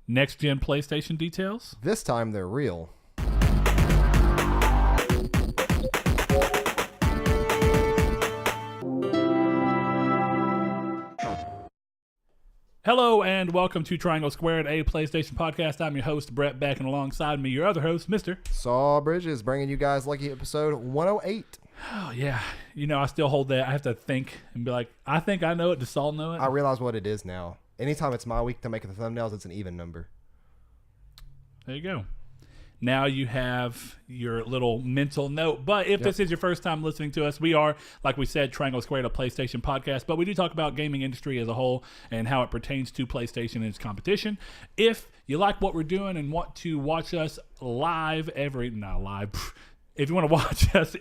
Next-gen PlayStation details? This time they're real. Hello and welcome to Triangle Squared, a PlayStation podcast. I'm your host, Brett Beck, and alongside me, your other host, Mr. Saw Bridges, bringing you guys lucky episode 108. Oh, yeah. You know, I still hold that. I have to think and be like, I think I know it. Does Saul know it? I realize what it is now. Anytime it's my week to make the thumbnails, it's an even number. There you go. Now you have your little mental note. But if this is your first time listening to us, we are, like we said, Triangle Squared, a PlayStation podcast. But we do talk about gaming industry as a whole and how it pertains to PlayStation and its competition. If you like what we're doing and want to watch us live if you want to watch us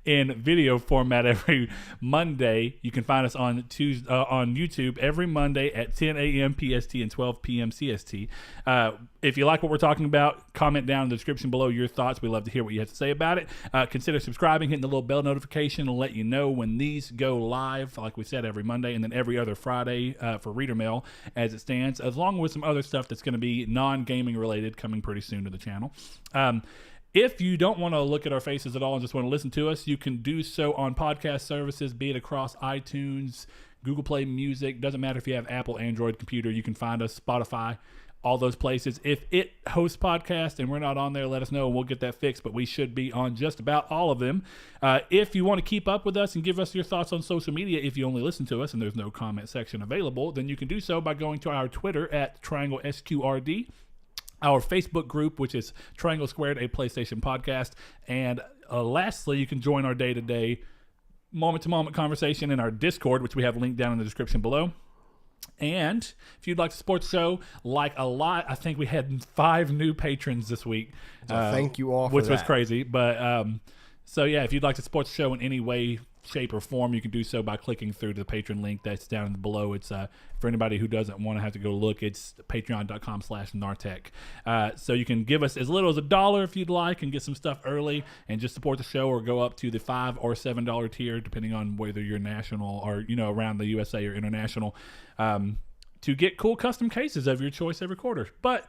in video format every Monday, you can find us on YouTube every Monday at 10 a.m. PST and 12 p.m. CST. If you like what we're talking about, comment down in the description below your thoughts. We love to hear what you have to say about it. Consider subscribing, hitting the little bell notification to let you know when these go live, like we said, every Monday, and then every other Friday for Reader Mail as it stands, along with some other stuff that's going to be non-gaming related coming pretty soon to the channel. If you don't want to look at our faces at all and just want to listen to us, you can do so on podcast services, be it across iTunes, Google Play Music. Doesn't matter if you have Apple, Android computer. You can find us, Spotify, all those places. If it hosts podcasts and we're not on there, let us know and we'll get that fixed. But we should be on just about all of them. If you want to keep up with us and give us your thoughts on social media, if you only listen to us and there's no comment section available, then you can do so by going to our Twitter at Triangle SQRD. Our Facebook group, which is Triangle Squared, a PlayStation podcast. And lastly, you can join our day-to-day, moment-to-moment conversation in our Discord, which we have linked down in the description below. And if you'd like to support the show, like a lot, I think we had 5 new patrons this week. So thank you all for which that. was crazy. But so, yeah, if you'd like to support the show in any way, shape, or form, you can do so by clicking through the Patreon link that's down below. It's for anybody who doesn't want to have to go look, it's patreon.com/nartech. So you can give us as little as $1 if you'd like and get some stuff early and just support the show, or go up to the $5 or $7 tier, depending on whether you're national or, you know, around the USA or international, to get cool custom cases of your choice every quarter. But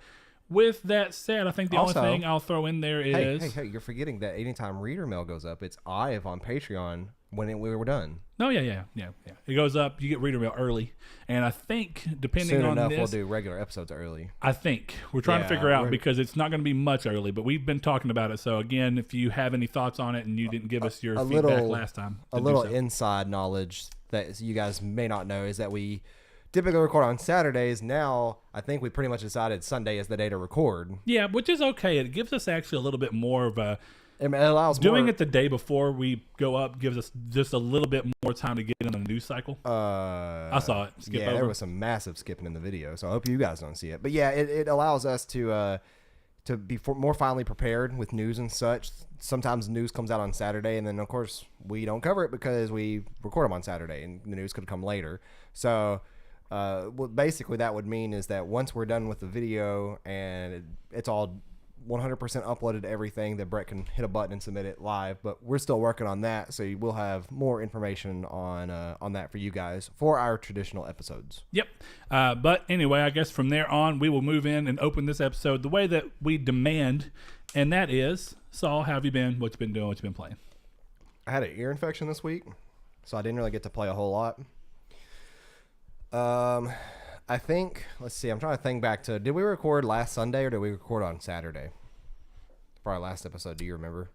with that said, I think the only thing I'll throw in there is... Hey, you're forgetting that anytime Reader Mail goes up, it's IVE on Patreon when we were done. Oh, yeah. It goes up, you get Reader Mail early. And I think, depending Soon on enough, this... we'll do regular episodes early. I think. We're trying to figure out, because it's not going to be much early, but we've been talking about it. So, again, if you have any thoughts on it and you didn't give us your feedback last time... A little inside knowledge that you guys may not know is that we typically record on Saturdays. Now, I think we pretty much decided Sunday is the day to record. Yeah, which is okay. It gives us actually a little bit more of a... It allows doing it the day before we go up gives us just a little bit more time to get in the news cycle. I saw it. There was some massive skipping in the video, so I hope you guys don't see it. But yeah, it allows us to be more finely prepared with news and such. Sometimes news comes out on Saturday, and then of course we don't cover it because we record them on Saturday, and the news could come later. So what basically that would mean is that once we're done with the video and it's all 100% uploaded to everything, that Brett can hit a button and submit it live. But we're still working on that, so you will have more information on that for you guys for our traditional episodes. Yep. But anyway, I guess from there on, we will move in and open this episode the way that we demand, and that is, Saul, how have you been? What you been doing? What you been playing? I had an ear infection this week, so I didn't really get to play a whole lot. I think, let's see, I'm trying to think back to, did we record last Sunday or did we record on Saturday for our last episode? Do you remember?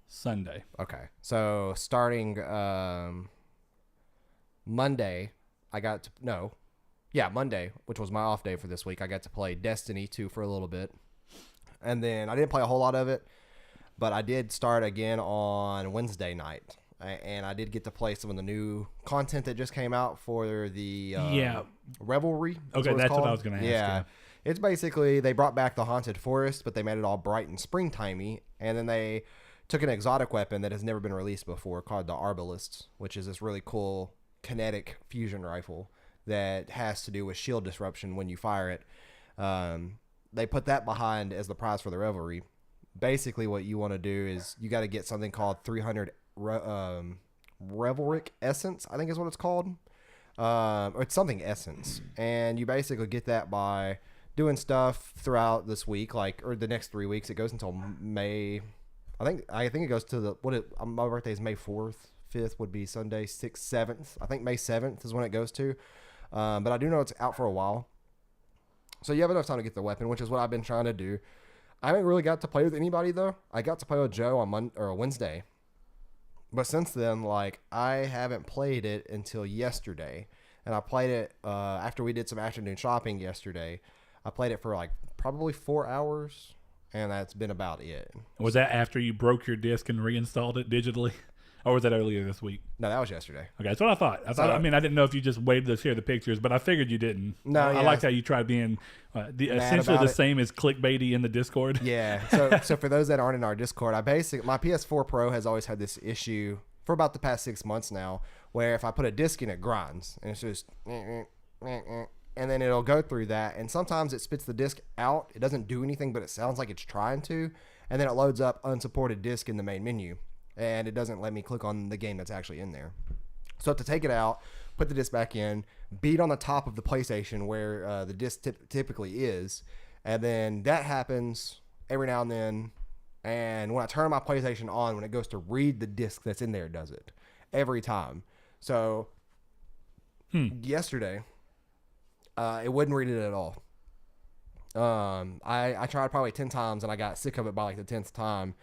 Sunday. Okay. So starting Monday, Monday, which was my off day for this week, I got to play Destiny 2 for a little bit. And then I didn't play a whole lot of it, but I did start again on Wednesday night. And I did get to play some of the new content that just came out for the Revelry. Okay, that's what I was going to ask. Yeah. It's basically, they brought back the Haunted Forest, but they made it all bright and springtimey. And then they took an exotic weapon that has never been released before called the Arbalist, which is this really cool kinetic fusion rifle that has to do with shield disruption when you fire it. They put that behind as the prize for the Revelry. Basically, what you want to do is you got to get something called 300 Revelric Essence, I think is what it's called. Or it's something Essence. And you basically get that by doing stuff throughout this week, or the next 3 weeks. It goes until May. I think it goes to my birthday is May 4th. 5th would be Sunday, 6th, 7th. I think May 7th is when it goes to. But I do know it's out for a while. So you have enough time to get the weapon, which is what I've been trying to do. I haven't really got to play with anybody, though. I got to play with Joe on Wednesday. But since then, I haven't played it until yesterday. And I played it after we did some afternoon shopping yesterday. I played it for probably 4 hours, and that's been about it. Was that after you broke your disc and reinstalled it digitally? Or was that earlier this week? No, that was yesterday. Okay, that's what I thought. I didn't know if you just waited to share the pictures, but I figured you didn't. No, I liked how you tried being essentially the same as clickbaity in the Discord. Yeah. So for those that aren't in our Discord, my PS4 Pro has always had this issue for about the past 6 months now, where if I put a disc in, it grinds, and it's just, and then it'll go through that, and sometimes it spits the disc out. It doesn't do anything, but it sounds like it's trying to, and then it loads up unsupported disc in the main menu, and it doesn't let me click on the game that's actually in there. So I have to take it out, put the disc back in, beat on the top of the PlayStation where the disc typically is, and then that happens every now and then. And when I turn my PlayStation on, when it goes to read the disc that's in there, it does it every time. So yesterday, it wouldn't read it at all. I tried probably 10 times, and I got sick of it by the 10th time.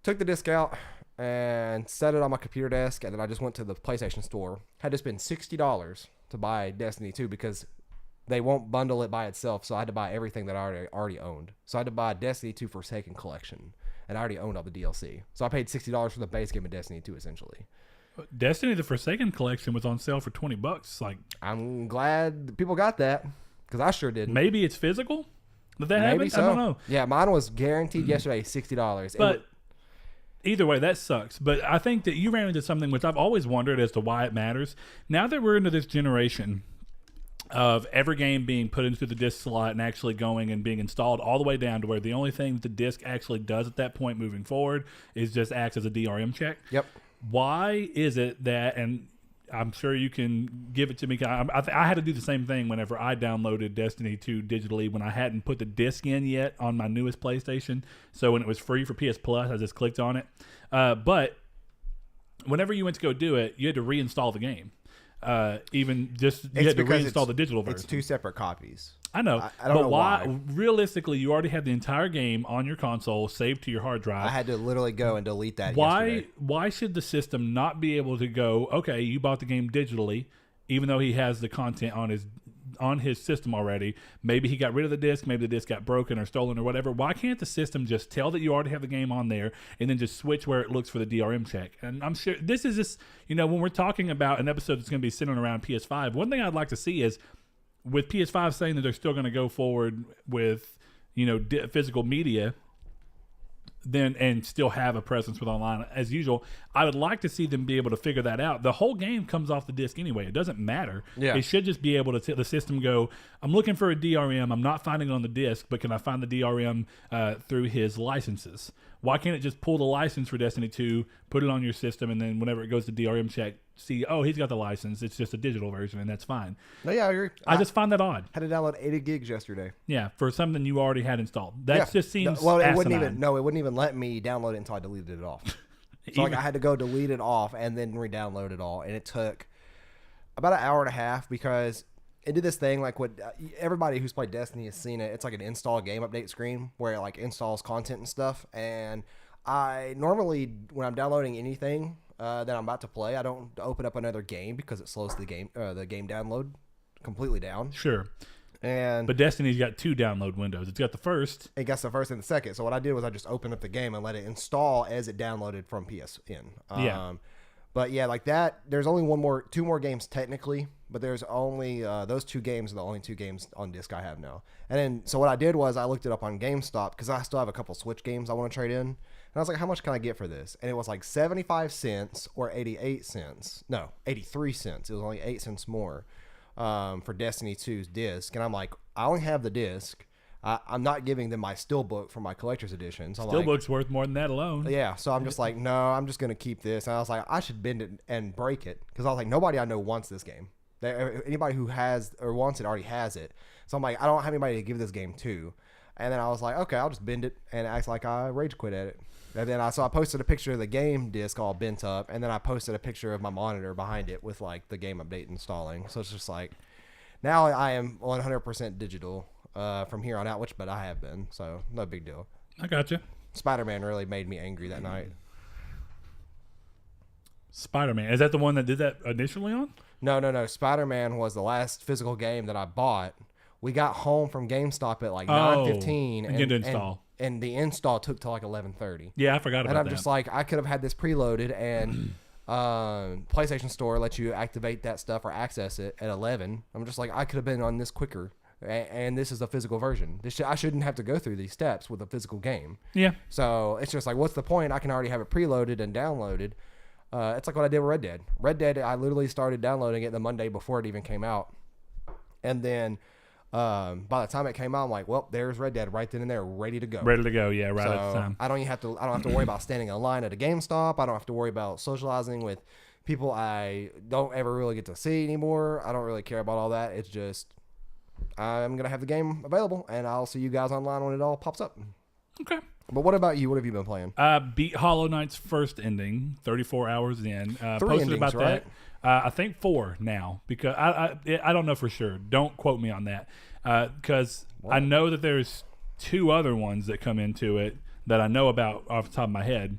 Took the disc out and set it on my computer desk, and then I just went to the PlayStation store. Had to spend $60 to buy Destiny 2 because they won't bundle it by itself, so I had to buy everything that I already owned. So I had to buy Destiny 2 Forsaken Collection, and I already owned all the DLC. So I paid $60 for the base game of Destiny 2, essentially. Destiny the Forsaken Collection was on sale for $20. I'm glad people got that, because I sure didn't. Maybe it's physical? Did that Maybe happen? so. I don't know. Yeah, mine was guaranteed yesterday, $60. But either way, that sucks. But I think that you ran into something which I've always wondered as to why it matters. Now that we're into this generation of every game being put into the disc slot and actually going and being installed all the way down to where the only thing that the disc actually does at that point moving forward is just acts as a DRM check. Yep. Why is it that, and I'm sure you can give it to me, I had to do the same thing whenever I downloaded Destiny 2 digitally when I hadn't put the disc in yet on my newest PlayStation. So when it was free for PS Plus, I just clicked on it. But whenever you went to go do it, you had to reinstall the game. You had to reinstall the digital version. It's two separate copies. I know. I don't know why. Realistically, you already have the entire game on your console saved to your hard drive. I had to literally go and delete that yesterday. Why should the system not be able to go, okay, you bought the game digitally, even though he has the content on his system already. Maybe he got rid of the disc, maybe the disc got broken or stolen or whatever. Why can't the system just tell that you already have the game on there and then just switch where it looks for the DRM check? And I'm sure this is just, when we're talking about an episode that's going to be centered around PS5, one thing I'd like to see is with PS5 saying that they're still going to go forward with, physical media, then and still have a presence with online as usual. I would like to see them be able to figure that out. The whole game comes off the disc anyway. It doesn't matter. Yeah. It should just be able to the system go, I'm looking for a DRM. I'm not finding it on the disc, but can I find the DRM through his licenses? Why can't it just pull the license for Destiny 2, put it on your system, and then whenever it goes to DRM check, see, oh, he's got the license. It's just a digital version, and that's fine. No, yeah, I agree. I just find that odd. Had to download 80 gigs yesterday. Yeah, for something you already had installed. That just seems it wouldn't even let me download it until I deleted it off. So I had to go delete it off and then re-download it all, and it took about an hour and a half because it did this thing like what everybody who's played Destiny has seen it. It's like an install game update screen where it installs content and stuff. And I normally, when I'm downloading anything that I'm about to play, I don't open up another game because it slows the game download completely down. Sure. But Destiny's got two download windows. It's got the first. It got the first and the second. So what I did was I just opened up the game and let it install as it downloaded from PSN. Yeah. But yeah, like that, there's only two more games technically, but there's only those two games are the only two games on disc I have now. And then, so what I did was I looked it up on GameStop because I still have a couple Switch games I want to trade in. And I was like, how much can I get for this? And it was like 75 cents or 88 cents. No, 83 cents. It was only 8 cents more for Destiny 2's disc. And I'm like, I only have the disc. I'm not giving them my Steelbook for my collector's edition. So Steelbook's worth more than that alone. Yeah, so I'm just like, no, I'm just going to keep this. And I was like, I should bend it and break it. Because I was like, nobody I know wants this game. Anybody who has or wants it already has it. So I'm like, I don't have anybody to give this game to. And then I was like, okay, I'll just bend it and act like I rage quit at it. And then I posted a picture of the game disc all bent up, and then I posted a picture of my monitor behind it with like the game update installing. So it's just like, now I am 100% digital from here on out, but I have been, so no big deal. I got you. Spider-Man really made me angry that night. Spider-Man, is that the one that did that initially on? No. Spider-Man was the last physical game that I bought. We got home from GameStop at like 9:15 and get to install. And the install took till like 11:30. Yeah, I forgot about that. And I'm just like, I could have had this preloaded, and PlayStation Store lets you activate that stuff or access it at 11. I'm just like, I could have been on this quicker, and this is a physical version. I shouldn't have to go through these steps with a physical game. Yeah. So it's just like, what's the point? I can already have it preloaded and downloaded. It's like what I did with Red Dead. Red Dead, I literally started downloading it the Monday before it even came out, and then by the time it came out, I'm like, well, there's Red Dead right then and there, ready to go. Ready to go, yeah, right so at the time. I don't have to worry about standing in line at a GameStop. I don't have to worry about socializing with people I don't ever really get to see anymore. I don't really care about all that. It's just, I'm gonna have the game available, and I'll see you guys online when it all pops up. Okay. But what about you? What have you been playing? Beat Hollow Knight's first ending, 34 hours in. 3 posted endings, about right? that. I think 4 now, because I don't know for sure. Don't quote me on that, because I know that there's 2 other ones that come into it that I know about off the top of my head,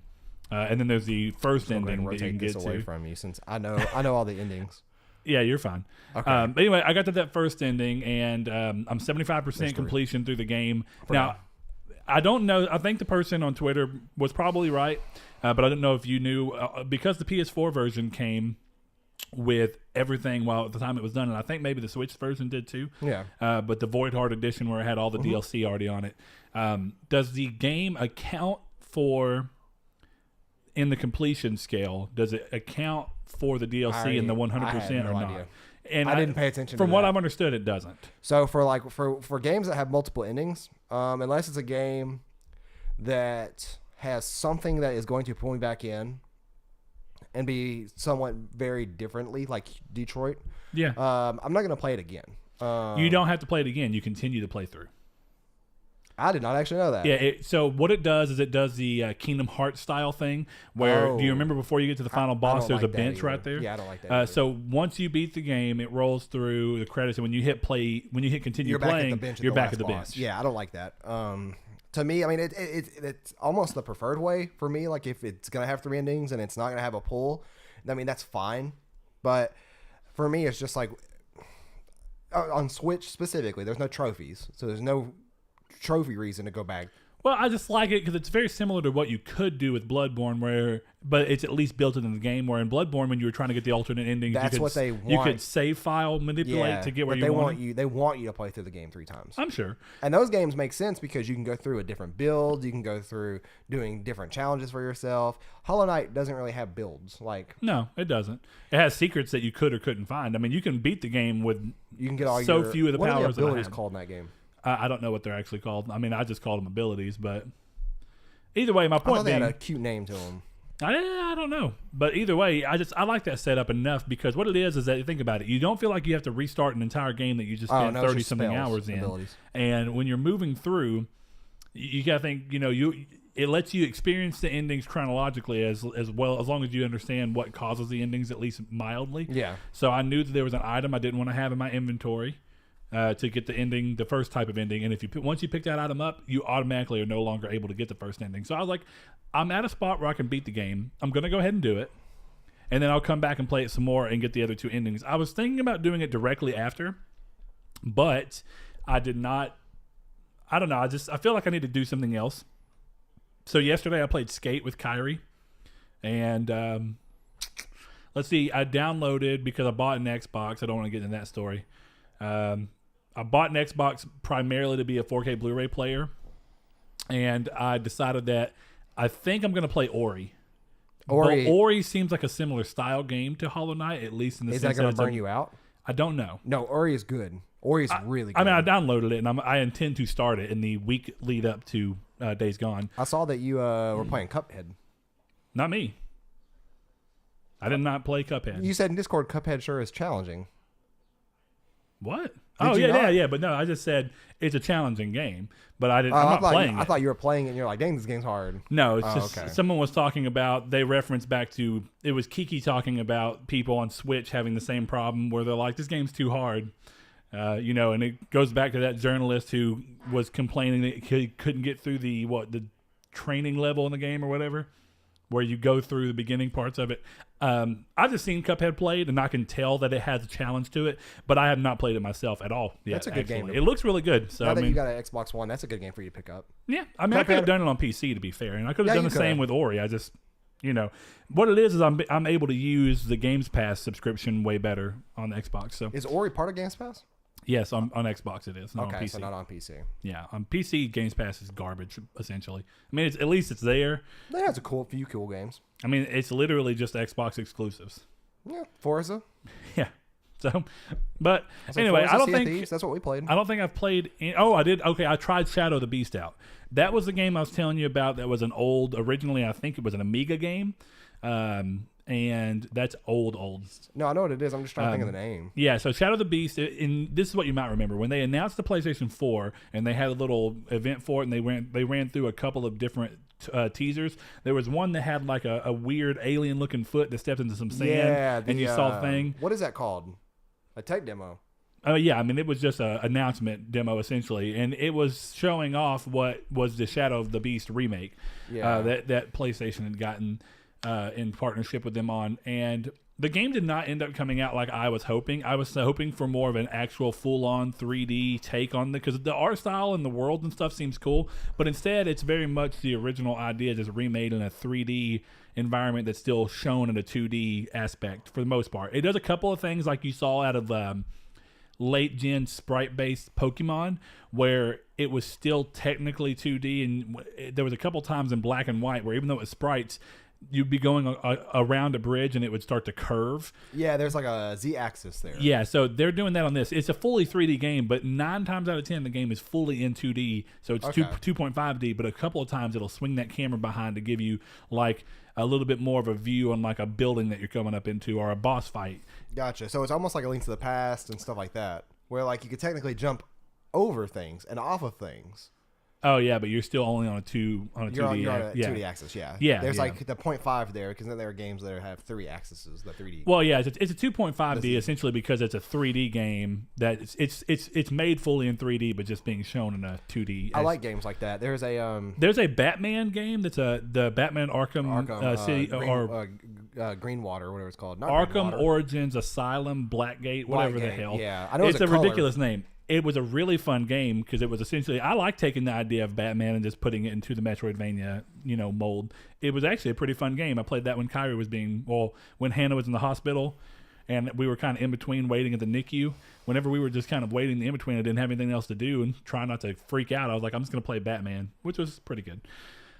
and then there's the first ending that you can get away to. from you, since I know all the endings. Yeah, you're fine. Okay. But anyway, I got to that first ending, and I'm 75% completion through the game now. I don't know. I think the person on Twitter was probably right, but I don't know if you knew, because the PS4 version came with everything while at the time it was done, and I think maybe the Switch version did too. Yeah. But the Void Heart edition, where it had all the DLC already on it, does the game account for, in the completion scale, does it account for the DLC in the 100% or not? Idea. And I didn't pay attention to From what that. I've understood, it doesn't. So for games that have multiple endings, unless it's a game that has something that is going to pull me back in and be somewhat very differently, like Detroit, Yeah. I'm not going to play it again. You don't have to play it again. You continue to play through. I did not actually know that. Yeah. So what it does is it does the Kingdom Hearts style thing where, do you remember before you get to the final boss, there's like a bench either. right there? Yeah, I don't like that. So once you beat the game, it rolls through the credits, and when you hit continue playing, you're back at the bench. Yeah, I don't like that. To me, I mean, it's almost the preferred way for me. Like, if it's gonna have 3 endings and it's not gonna have a pull, I mean, that's fine. But for me, it's just like on Switch specifically, there's no trophies, so there's no trophy reason to go back. Well, I just like it because it's very similar to what you could do with Bloodborne, but it's at least built into the game. Where in Bloodborne, when you were trying to get the alternate endings, you could save file manipulate to get where you want. They want you to play through the game 3 times. I'm sure. And those games make sense because you can go through a different build. You can go through doing different challenges for yourself. Hollow Knight doesn't really have builds. No, it doesn't. It has secrets that you could or couldn't find. I mean, you can beat the game with few of the powers. What are the abilities called in that game? I don't know what they're actually called. I mean, I just called them abilities, but either way, my point I thought they being, had a cute name to them. I don't know, but either way, I like that setup enough because what it is that, think about it, you don't feel like you have to restart an entire game that you just spent 30 something hours in. Abilities. And when you're moving through, you gotta think, it lets you experience the endings chronologically as well, as long as you understand what causes the endings, at least mildly. Yeah. So I knew that there was an item I didn't want to have in my inventory to get the ending, the first type of ending. And if once you pick that item up, you automatically are no longer able to get the first ending. So I was like, I'm at a spot where I can beat the game. I'm going to go ahead and do it. And then I'll come back and play it some more and get the other 2 endings. I was thinking about doing it directly after, but I did not. I don't know. I feel like I need to do something else. So yesterday I played Skate with Kyrie. And let's see. I downloaded, because I bought an Xbox. I don't want to get into that story. I bought an Xbox primarily to be a 4K Blu-ray player, and I decided that I think I'm going to play Ori. Ori seems like a similar style game to Hollow Knight, at least in the sense that is that going to burn you out? I don't know. No, Ori is good. Ori's really good. I mean, I downloaded it, and I intend to start it in the week lead up to Days Gone. I saw that you were playing Cuphead. Not me. I did not play Cuphead. You said in Discord Cuphead sure is challenging. What? Did you not? Yeah. But no, I just said it's a challenging game, but I'm not playing it. I thought you were playing it and you're like, dang, this game's hard. No, it's just someone was talking about, they referenced back to, it was Kiki talking about people on Switch having the same problem where they're like, this game's too hard. And it goes back to that journalist who was complaining that he couldn't get through the training level in the game or whatever, where you go through the beginning parts of it. I've just seen Cuphead played, and I can tell that it has a challenge to it, but I have not played it myself at all yet. That's a good game. It looks really good. So now that you got an Xbox One, that's a good game for you to pick up. Yeah, I mean, I could have done it on PC, to be fair, and I could have done the same with Ori. I just, what it is I'm able to use the Games Pass subscription way better on the Xbox. So is Ori part of Games Pass? Yes, on Xbox it is. Not on PC. So not on PC. Yeah, on PC, Games Pass is garbage, essentially. I mean, at least it's there. That has a few cool games. I mean, it's literally just Xbox exclusives. Yeah, Forza. Yeah. So, but anyway, Forza, I don't think that's what we played. I don't think I've played. I did. Okay, I tried Shadow the Beast out. That was the game I was telling you about. That was originally I think it was an Amiga game. And that's old. No, I know what it is. I'm just trying to think of the name. Yeah, so Shadow the Beast, and this is what you might remember. When they announced the PlayStation 4 and they had a little event for it, and they ran through a couple of different teasers. There was one that had like a weird alien-looking foot that stepped into some sand, and you saw the thing. What is that called? A tech demo. Oh, yeah. I mean, it was just an announcement demo, essentially, and it was showing off what was the Shadow of the Beast remake that PlayStation had gotten in partnership with them on, and the game did not end up coming out like I was hoping. I was hoping for more of an actual full-on 3D take on because the art style and the world and stuff seems cool, but instead it's very much the original idea just remade in a 3D environment that's still shown in a 2D aspect for the most part. It does a couple of things like you saw out of late-gen sprite-based Pokemon, where it was still technically 2D, and there was a couple times in black and white where even though it was sprites, you'd be going around a bridge and it would start to curve. Yeah, there's like a Z-axis there. Yeah, so they're doing that on this. It's a fully 3D game, but 9 times out of 10 the game is fully in 2D, so it's 2.5D, but a couple of times it'll swing that camera behind to give you like a little bit more of a view on like a building that you're coming up into or a boss fight. Gotcha. So it's almost like a Link to the Past and stuff like that, where like you could technically jump over things and off of things. Oh yeah, but you're still only on a 2D. You're on a 2D axis, yeah. Yeah. There's like the 0.5 there, because then there are games that have 3 axes, the 3D. Well, yeah, it's a 2.5D essentially because it's a 3D game that it's made fully in 3D, but just being shown in a 2D. I like games like that. There's a Batman game that's the Batman Arkham City Greenwater, whatever it's called. Not Arkham Origins Asylum Blackgate, whatever the hell. Yeah, I know it's a ridiculous name. It was a really fun game because it was essentially, I like taking the idea of Batman and just putting it into the Metroidvania, mold. It was actually a pretty fun game. I played that when Kyrie was when Hannah was in the hospital and we were kind of in between waiting at the NICU. Whenever we were just kind of waiting in between, I didn't have anything else to do and trying not to freak out. I was like, I'm just going to play Batman, which was pretty good.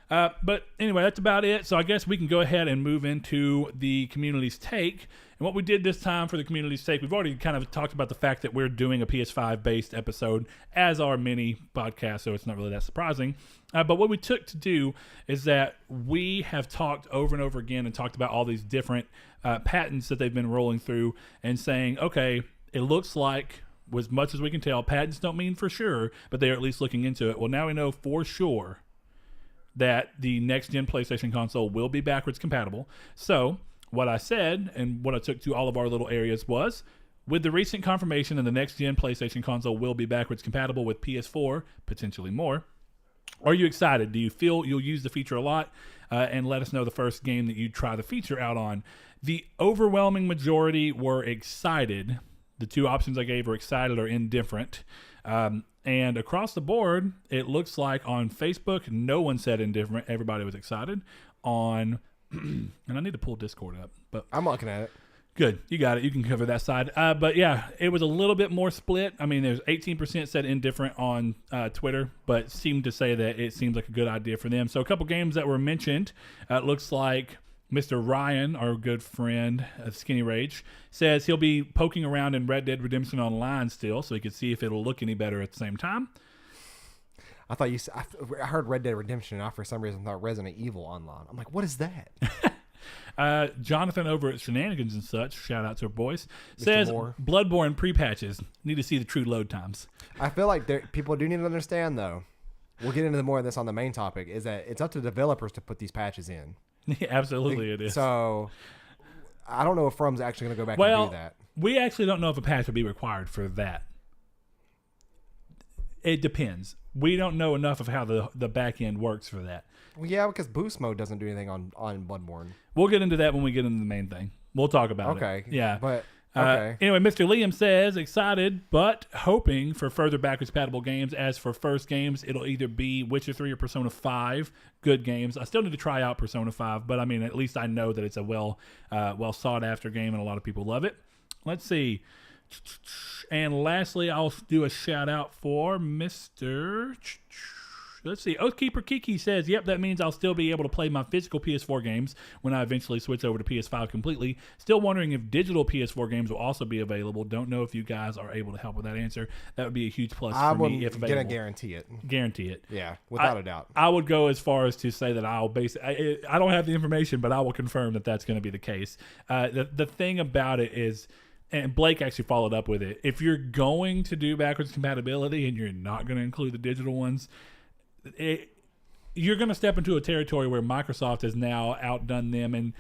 But anyway, that's about it. So I guess we can go ahead and move into the community's take. And what we did this time for the community's take, we've already kind of talked about the fact that we're doing a PS5 based episode as our mini podcast, so it's not really that surprising. But what we took to do is that we have talked over and over again and talked about all these different patents that they've been rolling through and saying, okay, it looks like, as much as we can tell, patents don't mean for sure, but they're at least looking into it. Well, now we know for sure that the next-gen PlayStation console will be backwards compatible. So what I said and what I took to all of our little areas was, with the recent confirmation that the next-gen PlayStation console will be backwards compatible with PS4, potentially more, are you excited? Do you feel you'll use the feature a lot? And let us know the first game that you try the feature out on. The overwhelming majority were excited. The 2 options I gave were excited or indifferent. And across the board, it looks like on Facebook, no one said indifferent. Everybody was excited. And I need to pull Discord up. But I'm looking at it. Good. You got it. You can cover that side. But yeah, it was a little bit more split. I mean, there's 18% said indifferent on Twitter, but seemed to say that it seems like a good idea for them. So a couple games that were mentioned. It looks like Mr. Ryan, our good friend, Skinny Rage, says he'll be poking around in Red Dead Redemption Online still, so he can see if it'll look any better at the same time. I thought I heard Red Dead Redemption, and I for some reason thought Resident Evil Online. I'm like, what is that? Jonathan over at Shenanigans and Such, shout out to our boys, says Moore. Bloodborne pre-patches. Need to see the true load times. I feel like people do need to understand, though. We'll get into more of this on the main topic, is that it's up to developers to put these patches in. Yeah, absolutely it is. So I don't know if From's actually going to go back and do that. We actually don't know if a patch would be required for that. It depends. We don't know enough of how the back end works for that. Well, yeah, because boost mode doesn't do anything on Bloodborne. We'll get into that when we get into the main thing. We'll talk about it. Okay. Yeah. But okay. Anyway, Mr. Liam says, excited but hoping for further backwards compatible games. As for first games, it'll either be Witcher 3 or Persona 5. Good games. I still need to try out Persona 5, but I mean, at least I know that it's a well sought after game and a lot of people love it. Let's see. And lastly, I'll do a shout out for Mr. Let's see. Oathkeeper Kiki says, yep, that means I'll still be able to play my physical PS4 games when I eventually switch over to PS5 completely. Still wondering if digital PS4 games will also be available. Don't know if you guys are able to help with that answer. That would be a huge plus for me if available. I'm going to guarantee it. Guarantee it. Yeah, without a doubt. I would go as far as to say that I don't have the information, but I will confirm that that's going to be the case. The thing about it is, and Blake actually followed up with it, if you're going to do backwards compatibility and you're not going to include the digital ones, you're going to step into a territory where Microsoft has now outdone them, and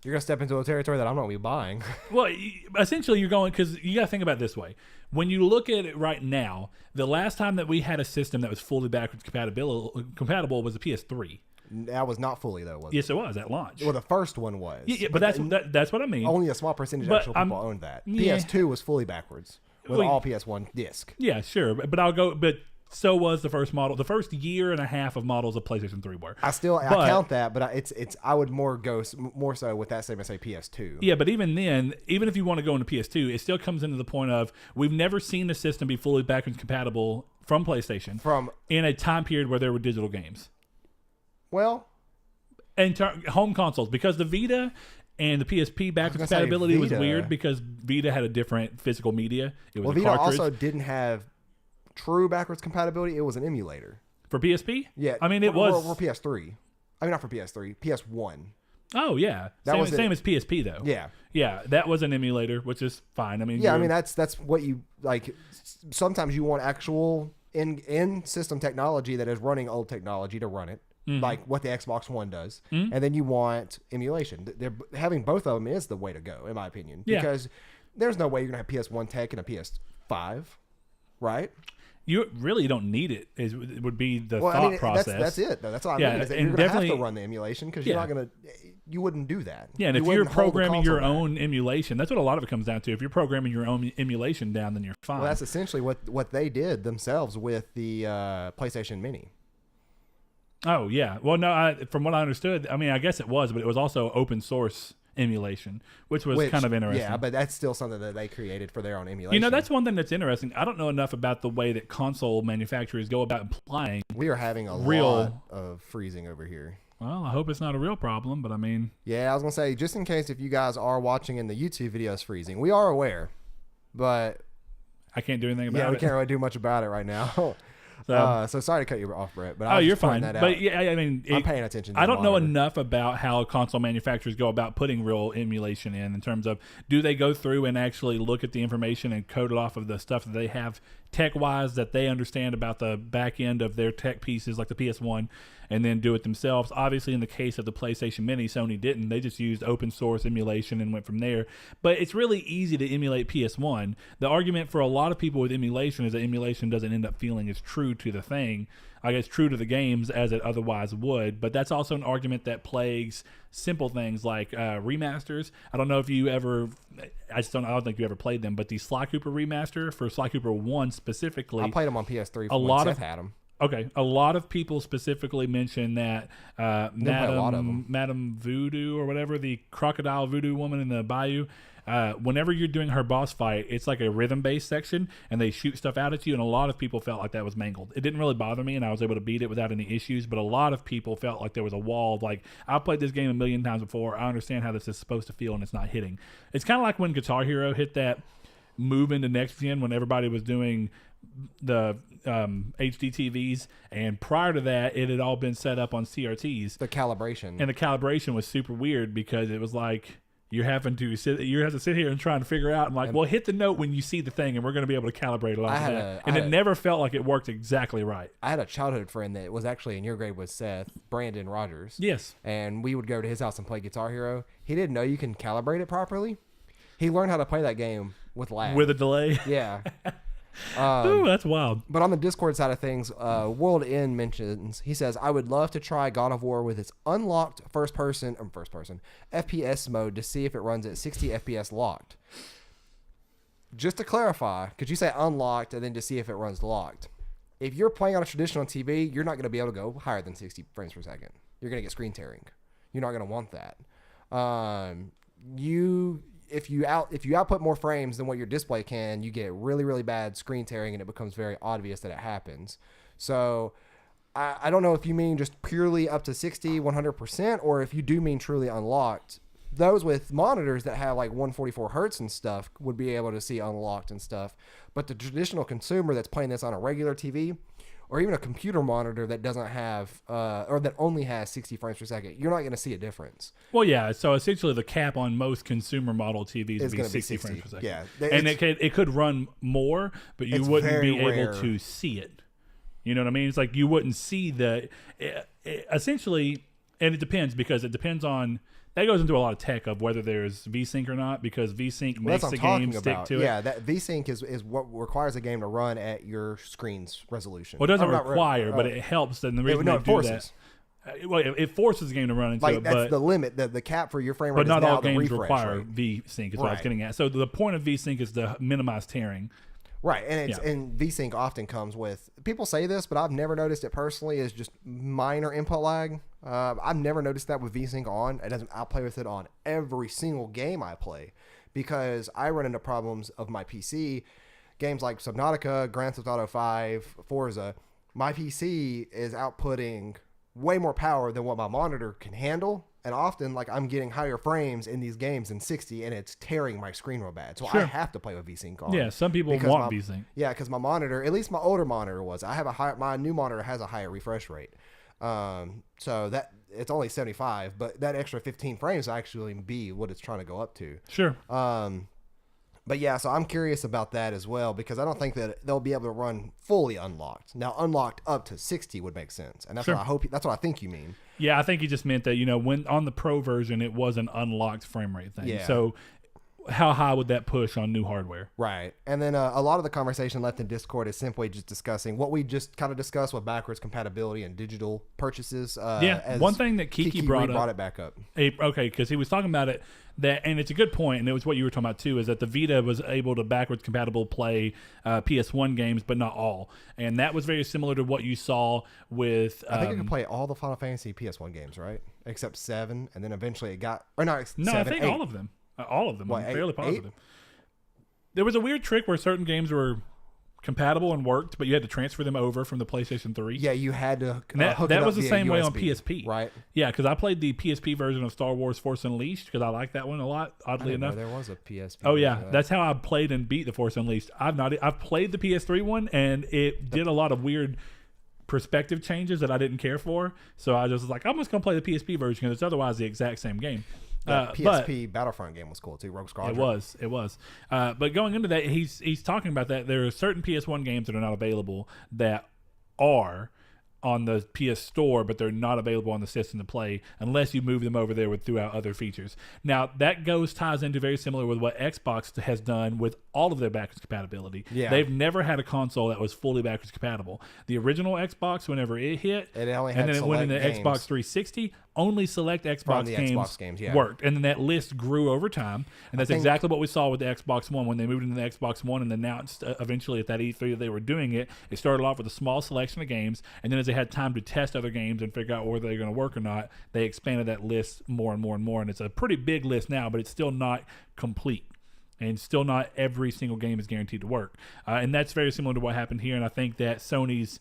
you're going to step into a territory that I'm not going to be buying. Well, essentially you're going, because you got to think about it this way. When you look at it right now, the last time that we had a system that was fully backwards compatible was the PS3. That was not fully, though, was it? Yes, it was at launch. Well, the first one was. Yeah, but that's what I mean. Only a small percentage of actual people owned that. Yeah. PS2 was fully backwards with all PS1 disc. Yeah, sure. But so was the first model. The first year and a half of models of PlayStation 3 were. I count that, but I would more so with that statement say PS2. Yeah, but even then, even if you want to go into PS2, it still comes into the point of we've never seen the system be fully backwards compatible from PlayStation in a time period where there were digital games. Well, and home consoles, because the Vita and the PSP backwards compatibility was weird because Vita had a different physical media. It was a Vita cartridge. Also didn't have true backwards compatibility. It was an emulator for PSP. Yeah, I mean it was for PS3. I mean not for PS3, PS1. Oh yeah, same as PSP though. Yeah, that was an emulator, which is fine. I mean, yeah, I mean that's what you like. Sometimes you want actual in system technology that is running old technology to run it. Mm-hmm. Like what the Xbox One does, and then you want emulation. Having both of them is the way to go, in my opinion, because there's no way you're gonna have PS1 tech and a PS5, right? You really don't need it. It would be the thought process. That's it. That's all I mean. Is that you're gonna have to run the emulation because you're not gonna. You wouldn't do that. Yeah, and if you're programming your own emulation, that's what a lot of it comes down to. If you're programming your own emulation down, then you're fine. Well, that's essentially what they did themselves with the PlayStation Mini. Oh yeah. Well, no. From what I understood, I mean, I guess it was, but it was also open source emulation, which was kind of interesting. Yeah, but that's still something that they created for their own emulation. You know, that's one thing that's interesting. I don't know enough about the way that console manufacturers go about implying. We are having a lot of freezing over here. Well, I hope it's not a real problem, but I mean. Yeah, I was gonna say, just in case if you guys are watching and the YouTube video is freezing, we are aware, but I can't do anything about it. Yeah, we can't really do much about it right now. So sorry to cut you off, Brett. But you're fine. But yeah, I mean, I'm paying attention. I don't know enough about how console manufacturers go about putting real emulation in terms of, do they go through and actually look at the information and code it off of the stuff that they have tech-wise that they understand about the back end of their tech pieces, like the PS1, and then do it themselves. Obviously, in the case of the PlayStation Mini, Sony didn't. They just used open source emulation and went from there. But it's really easy to emulate PS1. The argument for a lot of people with emulation is that emulation doesn't end up feeling as true to the thing, I guess true to the games as it otherwise would. But that's also an argument that plagues simple things like remasters. I don't know if you ever, I don't think you ever played them, but the Sly Cooper remaster for Sly Cooper 1 specifically. I played them on PS3 when Seth had them. Okay, a lot of people specifically mention that Madame Voodoo or whatever, the crocodile voodoo woman in the bayou, whenever you're doing her boss fight, it's like a rhythm-based section, and they shoot stuff out at you, and a lot of people felt like that was mangled. It didn't really bother me, and I was able to beat it without any issues, but a lot of people felt like there was a wall of like, I've played this game a million times before, I understand how this is supposed to feel, and it's not hitting. It's kind of like when Guitar Hero hit that move into next gen when everybody was doing the HD TVs, and prior to that, it had all been set up on CRTs. The calibration. And the calibration was super weird because it was like you have to sit here and try and figure out, and like, well, hit the note when you see the thing, and we're going to be able to calibrate a lot of that. And it never felt like it worked exactly right. I had a childhood friend that was actually in your grade with Seth, Brandon Rogers. Yes. And we would go to his house and play Guitar Hero. He didn't know you can calibrate it properly. He learned how to play that game with lag. With a delay. Yeah. Ooh, that's wild. But on the Discord side of things, World End mentions, he says, I would love to try God of War with its unlocked first person FPS mode to see if it runs at 60 FPS locked. Just to clarify, could you say unlocked and then to see if it runs locked? If you're playing on a traditional TV, you're not going to be able to go higher than 60 frames per second. You're going to get screen tearing. You're not going to want that. If you output more frames than what your display can, you get really, really bad screen tearing, and it becomes very obvious that it happens. So I don't know if you mean just purely up to 60, 100%, or if you do mean truly unlocked. Those with monitors that have like 144 hertz and stuff would be able to see unlocked and stuff. But the traditional consumer that's playing this on a regular TV, or even a computer monitor that doesn't have, or that only has 60 frames per second, you're not going to see a difference. Well, yeah. So essentially, the cap on most consumer model TVs would be 60 frames per second. Yeah, and it could run more, but you wouldn't be able to see it. You know what I mean? It's like you wouldn't see essentially, and it depends because it depends on. That goes into a lot of tech of whether there's VSync or not, because VSync makes the game stick to it. Yeah, that VSync is what requires a game to run at your screen's resolution. Well, it doesn't require, but it helps. And the reason it forces. It forces the game to run into it. That's the limit, the cap for your frame rate. But not all games require VSync, is what I was getting at. So the point of VSync is to minimize tearing. Right, and and VSync often comes with, people say this, but I've never noticed it personally as just minor input lag. I've never noticed that with VSync on. I'll play with it on every single game I play, because I run into problems of my PC. Games like Subnautica, Grand Theft Auto 5, Forza, my PC is outputting way more power than what my monitor can handle. And often, like, I'm getting higher frames in these games than 60, and it's tearing my screen real bad. So I have to play with VSync on. Yeah, some people want VSync. Yeah, because my monitor, at least my older monitor was. My new monitor has a higher refresh rate. So that it's only 75, but that extra 15 frames will actually be what it's trying to go up to. Sure. But yeah, so I'm curious about that as well, because I don't think that they'll be able to run fully unlocked. Now, unlocked up to 60 would make sense, and that's what I think you mean. Yeah, I think he just meant that, when on the Pro version it was an unlocked frame rate thing. Yeah. So how high would that push on new hardware? Right. And then a lot of the conversation left in Discord is simply just discussing what we just kind of discussed with backwards compatibility and digital purchases. One thing that Kiki brought it back up. Okay, because he was talking about it, and it's a good point, and it was what you were talking about too, is that the Vita was able to backwards compatible play PS1 games, but not all. And that was very similar to what you saw with... I think it could play all the Final Fantasy PS1 games, right? Except 7, and then eventually it got... Or no, 7, I think 8. all of them. All of them. What, I'm fairly positive. There was a weird trick where certain games were compatible and worked, but you had to transfer them over from the PlayStation 3. Yeah, you had to that was the same way on PSP. Right. Yeah, because I played the PSP version of Star Wars Force Unleashed because I like that one a lot, oddly enough. There was a PSP. Oh, yeah. That's how I played and beat the Force Unleashed. I've played the PS3 one, and it did a lot of weird perspective changes that I didn't care for. So I just was like, I'm just going to play the PSP version because it's otherwise the exact same game. The PSP Battlefront game was cool too. Rogue Squadron. It was. But going into that, he's talking about that there are certain PS1 games that are not available that are on the PS Store, but they're not available on the system to play unless you move them over there throughout other features. Now that ties into very similar with what Xbox has done with all of their backwards compatibility. Yeah. They've never had a console that was fully backwards compatible. The original Xbox, whenever it hit, and then it went into Xbox 360. Only select Xbox games worked, and then that list grew over time, and that's exactly what we saw with the Xbox One when they moved into the Xbox One and announced eventually at that E3 that they were doing it. It started off with a small selection of games, and then as they had time to test other games and figure out whether they're going to work or not, they expanded that list more and more and more, and it's a pretty big list now, but it's still not complete. And still not every single game is guaranteed to work. And that's very similar to what happened here, and I think that Sony's...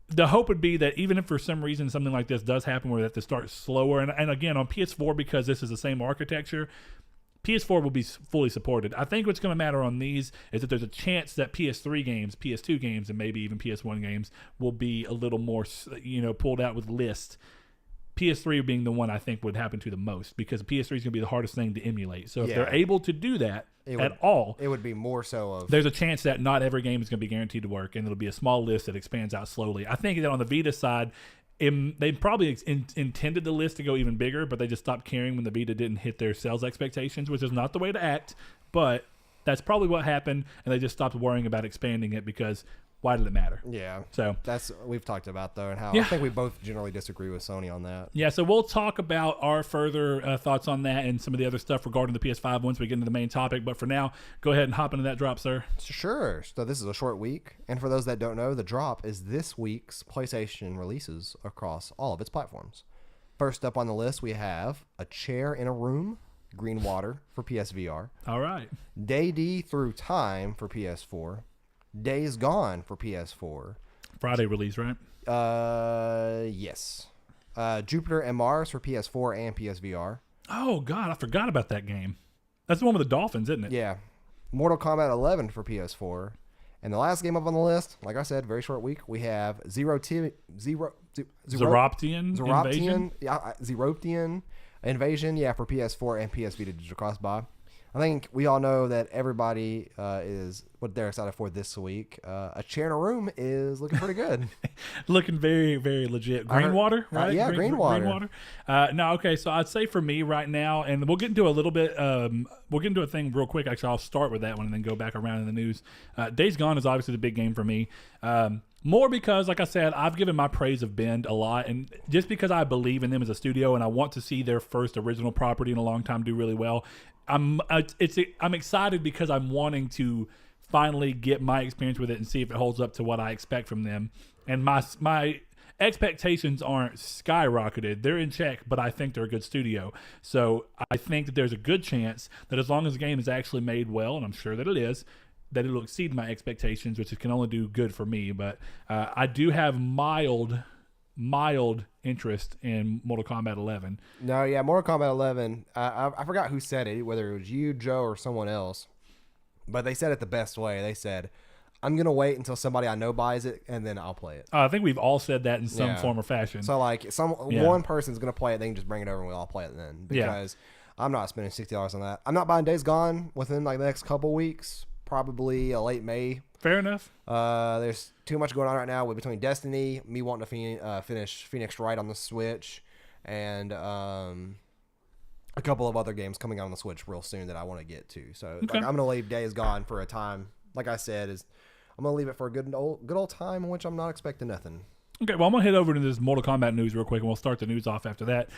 The hope would be that even if for some reason something like this does happen where they have to start slower, and again, on PS4, because this is the same architecture, PS4 will be fully supported. I think what's going to matter on these is that there's a chance that PS3 games, PS2 games, and maybe even PS1 games will be a little more, pulled out with list. PS3 being the one I think would happen to the most, because PS3 is going to be the hardest thing to emulate. So if they're able to do that all, it would be more so of. There's a chance that not every game is going to be guaranteed to work, and it'll be a small list that expands out slowly. I think that on the Vita side, they probably intended the list to go even bigger, but they just stopped caring when the Vita didn't hit their sales expectations, which is not the way to act. But that's probably what happened, and they just stopped worrying about expanding it, because why did it matter? Yeah. So we've talked about, though, and how I think we both generally disagree with Sony on that. Yeah, so we'll talk about our further thoughts on that and some of the other stuff regarding the PS5 once we get into the main topic. But for now, go ahead and hop into that drop, sir. Sure. So this is a short week. And for those that don't know, the drop is this week's PlayStation releases across all of its platforms. First up on the list, we have A Chair in a Room, Green Water for PSVR. All right. Day D Through Time for PS4. Days Gone for PS4. Friday release, right? Yes. Jupiter and Mars for PS4 and PSVR. Oh, God, I forgot about that game. That's the one with the dolphins, isn't it? Yeah. Mortal Kombat 11 for PS4. And the last game up on the list, like I said, very short week, we have Zeroptian Invasion? Yeah, Zeroptian Invasion, for PS4 and PS Vita Digital Cross-Buy. I think we all know that everybody is what they're excited for this week. A Chair in a Room is looking pretty good. Looking very, very legit. Green water, right? Yeah, green water. No, okay. So I'd say for me right now, and we'll get into a little bit. We'll get into a thing real quick. Actually, I'll start with that one and then go back around in the news. Days Gone is obviously the big game for me. More because, like I said, I've given my praise of Bend a lot, and just because I believe in them as a studio and I want to see their first original property in a long time do really well, I'm excited because I'm wanting to finally get my experience with it and see if it holds up to what I expect from them. And my expectations aren't skyrocketed; they're in check, but I think they're a good studio. So I think that there's a good chance that as long as the game is actually made well, and I'm sure that it is, that it'll exceed my expectations, which can only do good for me. But I do have mild interest in Mortal Kombat 11. No, yeah, Mortal Kombat 11. I forgot who said it, whether it was you, Joe, or someone else. But they said it the best way. They said, I'm going to wait until somebody I know buys it, and then I'll play it. I think we've all said that in some form or fashion. So, like, one person's going to play it, they can just bring it over, and we'll all play it then. Because I'm not spending $60 on that. I'm not buying Days Gone within, like, the next couple weeks. Probably a late May. Fair enough. There's too much going on right now between Destiny, me wanting to finish Phoenix Wright on the Switch, and a couple of other games coming out on the Switch real soon that I want to get to. So I'm going to leave Days Gone for a time. Like I said, I'm going to leave it for a good old time in which I'm not expecting nothing. Okay, well, I'm going to head over to this Mortal Kombat news real quick, and we'll start the news off after that.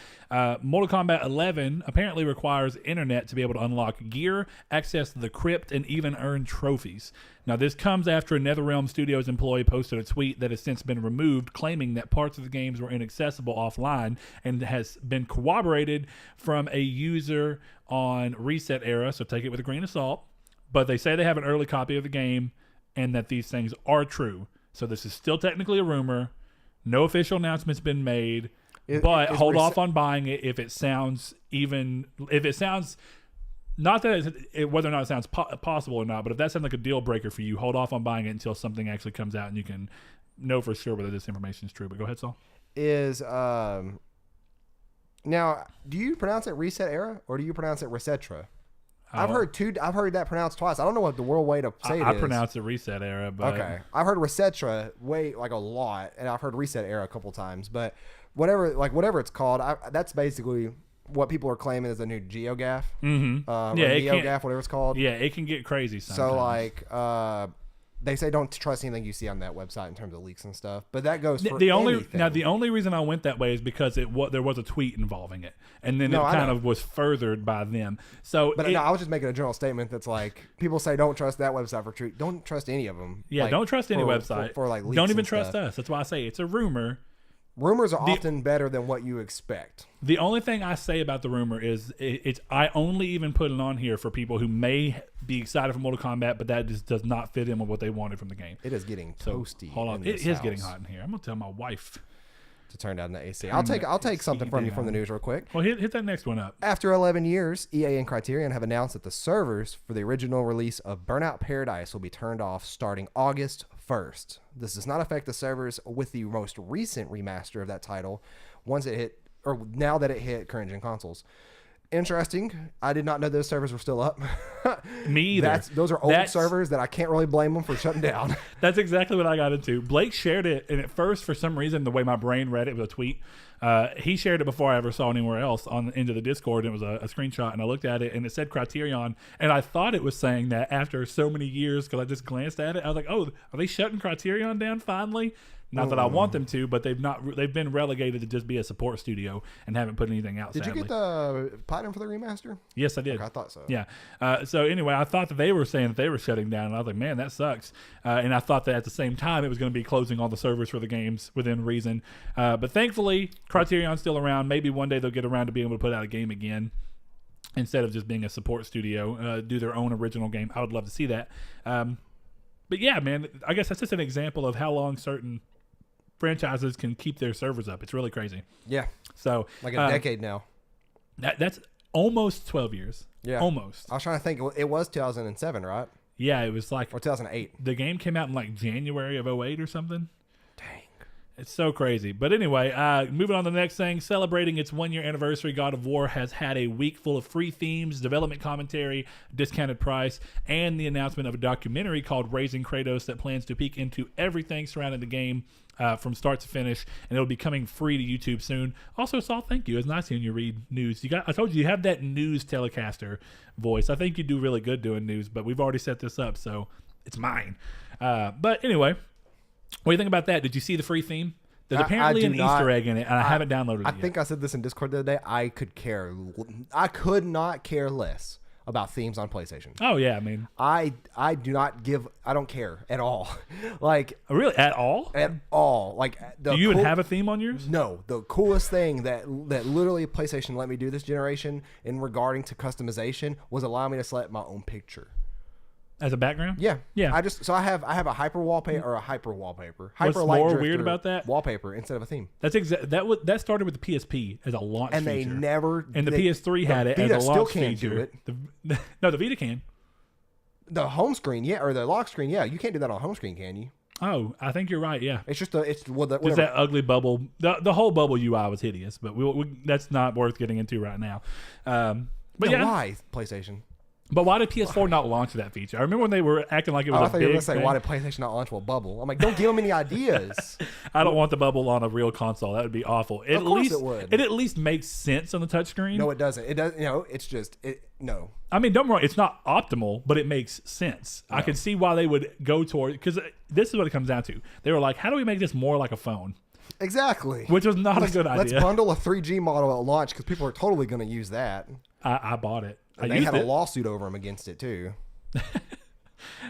Mortal Kombat 11 apparently requires internet to be able to unlock gear, access the crypt, and even earn trophies. Now, this comes after a NetherRealm Studios employee posted a tweet that has since been removed, claiming that parts of the games were inaccessible offline, and has been corroborated from a user on Reset Era, so take it with a grain of salt. But they say they have an early copy of the game, and that these things are true. So this is still technically a rumor. No official announcement's been made, but hold off on buying it if it sounds not that whether or not it sounds possible or not, but if that sounds like a deal breaker for you, hold off on buying it until something actually comes out and you can know for sure whether this information is true. But go ahead, Saul. Now, do you pronounce it Reset Era or do you pronounce it Resetra? I've heard that pronounced twice. I don't know what the world way to say it is. I pronounce it Reset Era, but okay. I've heard Resetra a lot, and I've heard Reset Era a couple times. But whatever it's called, that's basically what people are claiming is the new GeoGAF. Mm-hmm. NeoGAF, whatever it's called. Yeah, it can get crazy sometimes. So they say don't trust anything you see on that website in terms of leaks and stuff, but that goes for anything. Now, the only reason I went that way is because there was a tweet involving it, and then it kind of was furthered by them. So, I was just making a general statement that's like people say don't trust that website for truth. Don't trust any of them. Yeah, don't trust any website for like leaks. Don't even trust us. That's why I say it's a rumor. Rumors are often better than what you expect. The only thing I say about the rumor is I only even put it on here for people who may be excited for Mortal Kombat, but that just does not fit in with what they wanted from the game. It is getting toasty. Hold on. It is getting hot in here. I'm going to tell my wife. to turn down the AC. I'll take something from you from the news real quick. Well, hit that next one up. After 11 years, EA and Criterion have announced that the servers for the original release of Burnout Paradise will be turned off starting August 1st. This does not affect the servers with the most recent remaster of that title now that it hit current gen consoles. Interesting. I did not know those servers were still up. Me either. Those are old servers that I can't really blame them for shutting down. That's exactly what I got into. Blake shared it, and at first, for some reason, the way my brain read it was a tweet. He shared it before I ever saw anywhere else into the Discord, and it was a screenshot, and I looked at it, and it said Criterion, and I thought it was saying that after so many years, because I just glanced at it, I was like, oh, are they shutting Criterion down finally? Not that I want them to, but they've been relegated to just be a support studio and haven't put anything out. Did sadly. you get the platinum for the remaster? Yes, I did. Okay, I thought so. Yeah. So anyway, I thought that they were saying that they were shutting down, and I was like, man, that sucks. And I thought that at the same time it was going to be closing all the servers for the games within reason. But thankfully, Criterion's still around. Maybe one day they'll get around to being able to put out a game again instead of just being a support studio, do their own original game. I would love to see that. But yeah, man, I guess that's just an example of how long certain franchises can keep their servers up. It's really crazy. Yeah. So like a decade now. That's almost 12 years. Yeah. Almost. I was trying to think. It was 2007, right? Yeah, it was like... Or 2008. The game came out in like January of 2008 or something. Dang. It's so crazy. But anyway, moving on to the next thing. Celebrating its 1-year anniversary, God of War has had a week full of free themes, development commentary, discounted price, and the announcement of a documentary called Raising Kratos that plans to peek into everything surrounding the game from start to finish, and it'll be coming free to YouTube soon. Also, Saul, thank you. It's nice hearing you read news. I told you have that news telecaster voice. I think you do really good doing news, but we've already set this up, so it's mine. But anyway, what do you think about that? Did you see the free theme? There's apparently an Easter egg in it, and I haven't downloaded it yet. I think I said this in Discord the other day. I could not care less about themes on PlayStation. Oh yeah, I mean, I don't care at all. Like, really, at all? At all. Like, do you even have a theme on yours? No. The coolest thing that literally PlayStation let me do this generation in regarding to customization was allow me to select my own picture. As a background? Yeah. Yeah. I have a hyper wallpaper or a hyper wallpaper. What's more weird about that? Wallpaper instead of a theme. That's that started with the PSP as a launch feature. And they never... And the PS3 had it as a launch feature. Do it. No, the Vita can. The home screen, yeah, or the lock screen, yeah. You can't do that on home screen, can you? Oh, I think you're right, yeah. It's just just that ugly bubble. The whole bubble UI was hideous, but that's not worth getting into right now. But yeah, why, PlayStation? But why did PS4 not launch that feature? I remember when they were acting like it was I a thought big you were going to say, thing. why did PlayStation not launch a bubble? I'm like, don't give them any ideas. I don't want the bubble on a real console. That would be awful. Of course it would. It at least makes sense on the touchscreen. No, it doesn't. It does. It's just no. I mean, don't get me wrong. It's not optimal, but it makes sense. No. I can see why they would go toward, because this is what it comes down to. They were like, how do we make this more like a phone? Exactly. Which was not a good idea. Let's bundle a 3G model at launch because people are totally going to use that. I bought it. And they had a lawsuit over them against it too.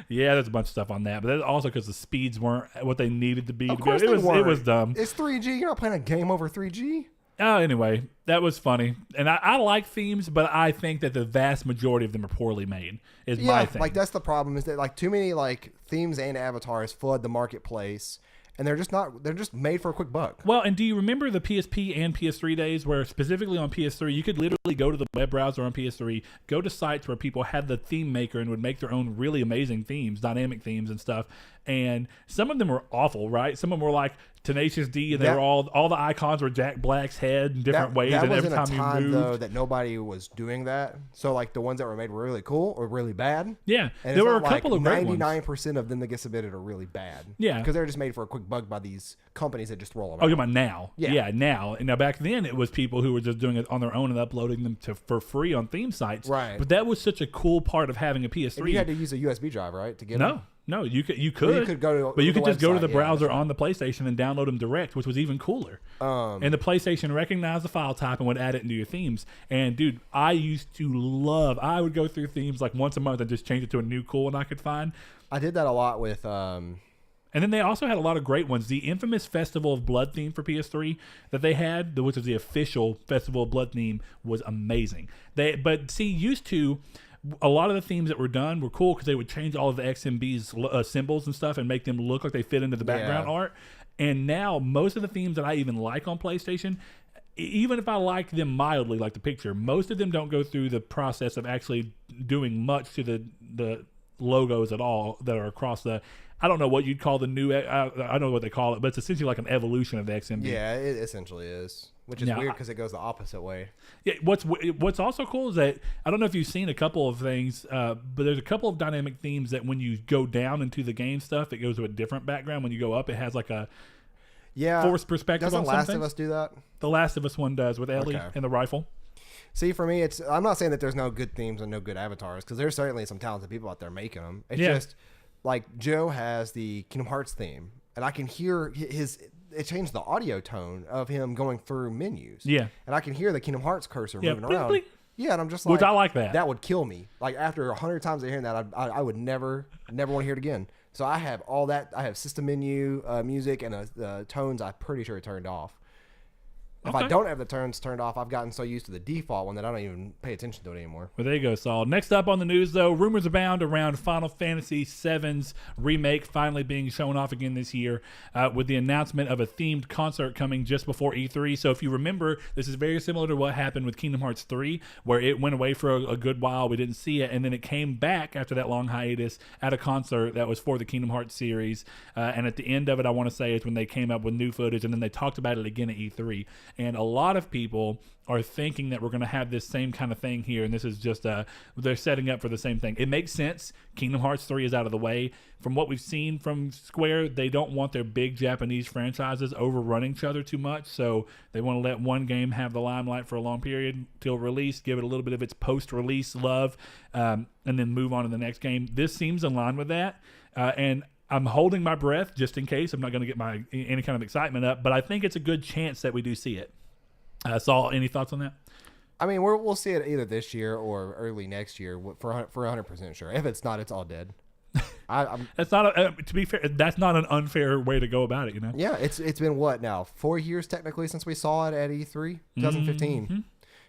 Yeah, there's a bunch of stuff on that, but that's also because the speeds weren't what they needed to be. Of course it was dumb. It's 3G. You're not playing a game over 3G. Anyway, that was funny, and I like themes, but I think that the vast majority of them are poorly made. My thing. Like that's the problem. Is that like too many like themes and avatars flood the marketplace. And they're just made for a quick buck. Well, and do you remember the PSP and PS3 days where specifically on PS3, you could literally go to the web browser on PS3, go to sites where people had the theme maker and would make their own really amazing themes, dynamic themes and stuff. And some of them were awful, right? Some of them were like Tenacious D, and they were all the icons were Jack Black's head in different ways. That and was every in a time time you moved, though that nobody was doing that. So like the ones that were made were really cool or really bad. Yeah, and there were a couple of great ones. 99% of them that get submitted are really bad. Yeah, because they're just made for a quick buck by these companies that just roll them. Oh, you're about now? Yeah, now. And now back then it was people who were just doing it on their own and uploading them for free on theme sites. Right. But that was such a cool part of having a PS3. And you had to use a USB drive, right, to get them? No, you could. Well, you could go to, but you could just go to the browser right. on the PlayStation and download them direct, which was even cooler. And the PlayStation recognized the file type and would add it into your themes. And dude, I used to love. I would go through themes like once a month and just change it to a new cool one I could find. I did that a lot with. And then they also had a lot of great ones. The infamous Festival of Blood theme for PS3 that they had, which was the official Festival of Blood theme, was amazing. Used to. A lot of the themes that were done were cool because they would change all of the XMB's symbols and stuff and make them look like they fit into the background art. And now most of the themes that I even like on PlayStation, even if I like them mildly, like the picture, most of them don't go through the process of actually doing much to the logos at all that are across the. I don't know what you'd call the new. I don't know what they call it, but it's essentially like an evolution of the XMB. Yeah, it essentially is, which is weird because it goes the opposite way. Yeah, what's also cool is that I don't know if you've seen a couple of things, but there's a couple of dynamic themes that when you go down into the game stuff, it goes to a different background. When you go up, it has like a forced perspective. Doesn't on Last something. of Us do that? The Last of Us one does with Ellie and the rifle. See, for me, I'm not saying that there's no good themes and no good avatars, because there's certainly some talented people out there making them. It's just like Joe has the Kingdom Hearts theme, and I can hear it changed the audio tone of him going through menus. Yeah. And I can hear the Kingdom Hearts cursor moving around. Bleep. Yeah, and I'm just like, which I like that. That would kill me. Like after 100 times of hearing that, I would never want to hear it again. So I have all that. I have system menu music and the tones. I'm pretty sure turned off. If I don't have the tones turned off, I've gotten so used to the default one that I don't even pay attention to it anymore. Well, there you go, Saul. Next up on the news, though, rumors abound around Final Fantasy VII's remake finally being shown off again this year with the announcement of a themed concert coming just before E3. So if you remember, this is very similar to what happened with Kingdom Hearts 3, where it went away for a good while. We didn't see it, and then it came back after that long hiatus at a concert that was for the Kingdom Hearts series. And at the end of it, I want to say, is when they came up with new footage, and then they talked about it again at E3. And a lot of people are thinking that we're going to have this same kind of thing here, and this is just they're setting up for the same thing. It makes sense. Kingdom Hearts 3 is out of the way. From what we've seen from Square, they don't want their big Japanese franchises overrunning each other too much, so they want to let one game have the limelight for a long period till release, give it a little bit of its post-release love, and then move on to the next game. This seems in line with that, and I'm holding my breath just in case. I'm not going to get any kind of excitement up, but I think it's a good chance that we do see it. Saul, any thoughts on that? I mean, we'll see it either this year or early next year for 100% sure. If it's not, it's all dead. That's not to be fair. That's not an unfair way to go about it, you know. Yeah, it's been what now? 4 years technically since we saw it at E3, 2015. Mm-hmm.